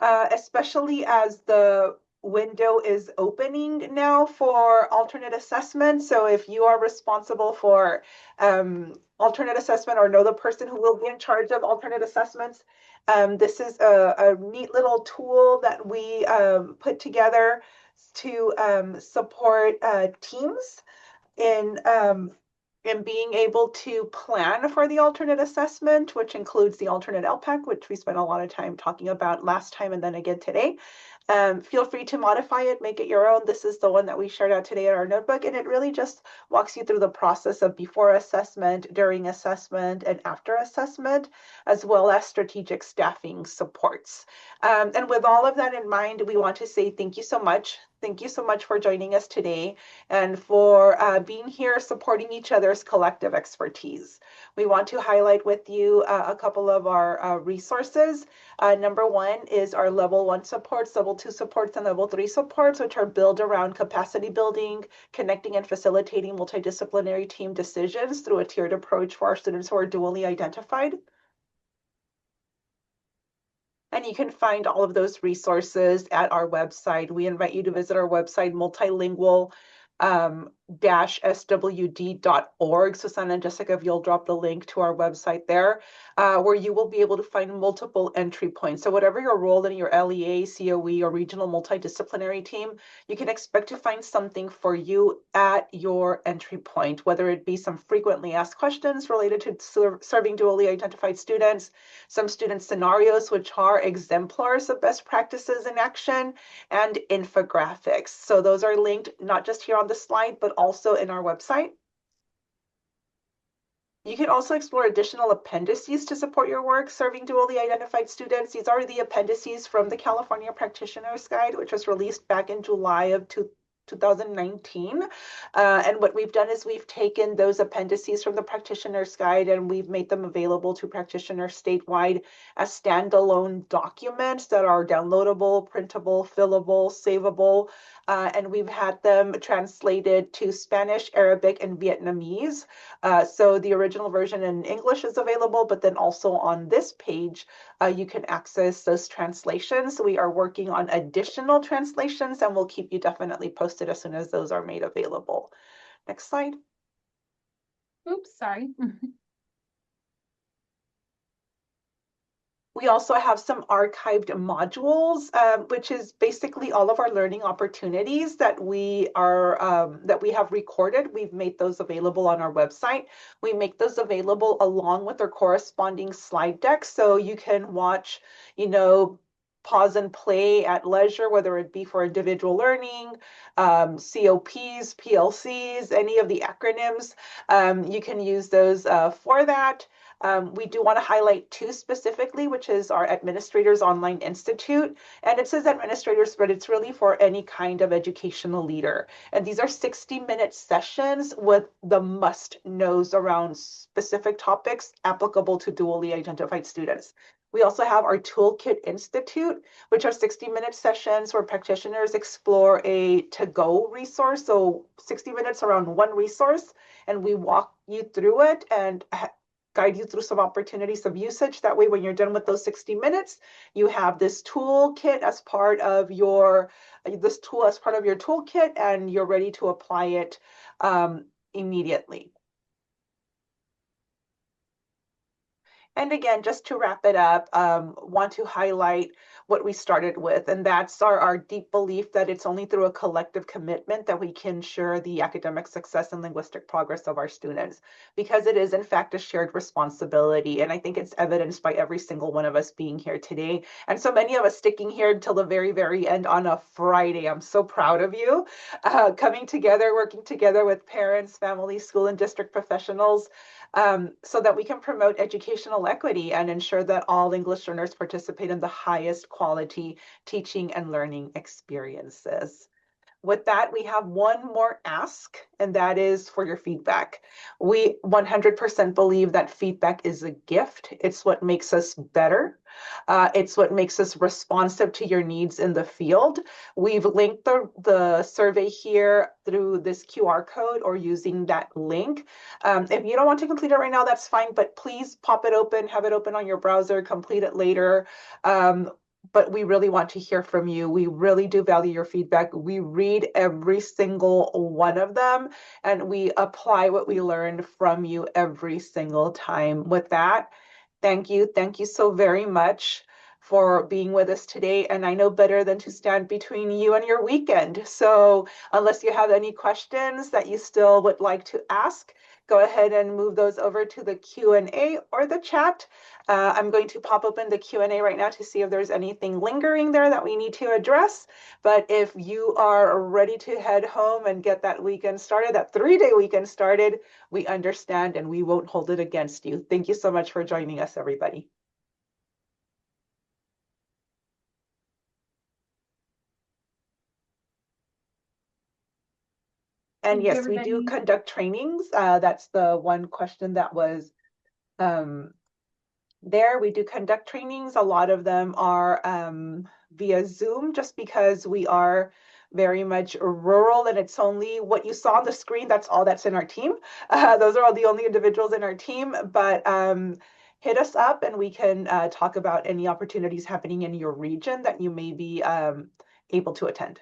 Speaker 1: especially as the window is opening now for alternate assessment. So if you are responsible for alternate assessment or know the person who will be in charge of alternate assessments, this is a neat little tool that we put together to support teams in being able to plan for the alternate assessment, which includes the alternate LPAC, which we spent a lot of time talking about last time and then again today. Feel free to modify it, make it your own. This is the one that we shared out today in our notebook, and it really just walks you through the process of before assessment, during assessment, and after assessment, as well as strategic staffing supports. And with all of that in mind, we want to say thank you so much. Thank you so much for joining us today and for being here supporting each other's collective expertise. We want to highlight with you a couple of our resources. Number one is our level 1 supports, level 2 supports, and level 3 supports, which are built around capacity building, connecting and facilitating multidisciplinary team decisions through a tiered approach for our students who are dually identified. And you can find all of those resources at our website. We invite you to visit our website, multilingual swd.org. Susanna and Jessica, if you'll drop the link to our website there, where you will be able to find multiple entry points. So whatever your role in your LEA, COE, or regional multidisciplinary team, you can expect to find something for you at your entry point, whether it be some frequently asked questions related to serving dually identified students, some student scenarios, which are exemplars of best practices in action, and infographics. So those are linked not just here on the slide, but also in our website. You can also explore additional appendices to support your work serving dually identified students. These are the appendices from the California Practitioner's Guide, which was released back in July of 2019. And what we've done is we've taken those appendices from the Practitioner's Guide and we've made them available to practitioners statewide as standalone documents that are downloadable, printable, fillable, savable, and we've had them translated to Spanish, Arabic, and Vietnamese. So the original version in English is available, but then also on this page, you can access those translations. We are working on additional translations and we'll keep you definitely posted as soon as those are made available. Next slide.
Speaker 2: Oops, sorry.
Speaker 1: We also have some archived modules, which is basically all of our learning opportunities that we have recorded. We've made those available on our website. We make those available along with their corresponding slide deck, so you can watch, pause and play at leisure, whether it be for individual learning, COPs, PLCs, any of the acronyms. You can use those for that. We do want to highlight two specifically, which is our Administrators Online Institute. And it says administrators, but it's really for any kind of educational leader. And these are 60-minute sessions with the must-knows around specific topics applicable to dually identified students. We also have our Toolkit Institute, which are 60-minute sessions where practitioners explore a to-go resource. So 60 minutes around one resource, and we walk you through it and guide you through some opportunities of usage. That way, when you're done with those 60 minutes, you have this toolkit as part of your toolkit, and you're ready to apply it immediately. And again, just to wrap it up, want to highlight what we started with, and that's our deep belief that it's only through a collective commitment that we can ensure the academic success and linguistic progress of our students, because it is in fact a shared responsibility. And I think it's evidenced by every single one of us being here today. And so many of us sticking here until the very, very end on a Friday. I'm so proud of you, coming together, working together with parents, families, school and district professionals, so that we can promote educational equity and ensure that all English learners participate in the highest quality teaching and learning experiences. With that, we have one more ask, and that is for your feedback. We 100% believe that feedback is a gift. It's what makes us better. It's what makes us responsive to your needs in the field. We've linked the survey here through this QR code or using that link. If you don't want to complete it right now, that's fine, but please pop it open, have it open on your browser, complete it later. But we really want to hear from you. We really do value your feedback. We read every single one of them, and we apply what we learned from you every single time. With that, thank you. Thank you so very much for being with us today. And I know better than to stand between you and your weekend. So unless you have any questions that you still would like to ask, go ahead and move those over to the Q&A or the chat. I'm going to pop open the Q&A right now to see if there's anything lingering there that we need to address. But if you are ready to head home and get that weekend started, that 3-day weekend started, we understand and we won't hold it against you. Thank you so much for joining us, everybody. And
Speaker 2: Thank you,
Speaker 1: yes, we do
Speaker 2: everybody.
Speaker 1: conduct trainings. That's the one question that was there. We do conduct trainings. A lot of them are via Zoom, just because we are very much rural and it's only what you saw on the screen. That's all that's in our team. Those are all the only individuals in our team, but hit us up and we can talk about any opportunities happening in your region that you may be able to attend.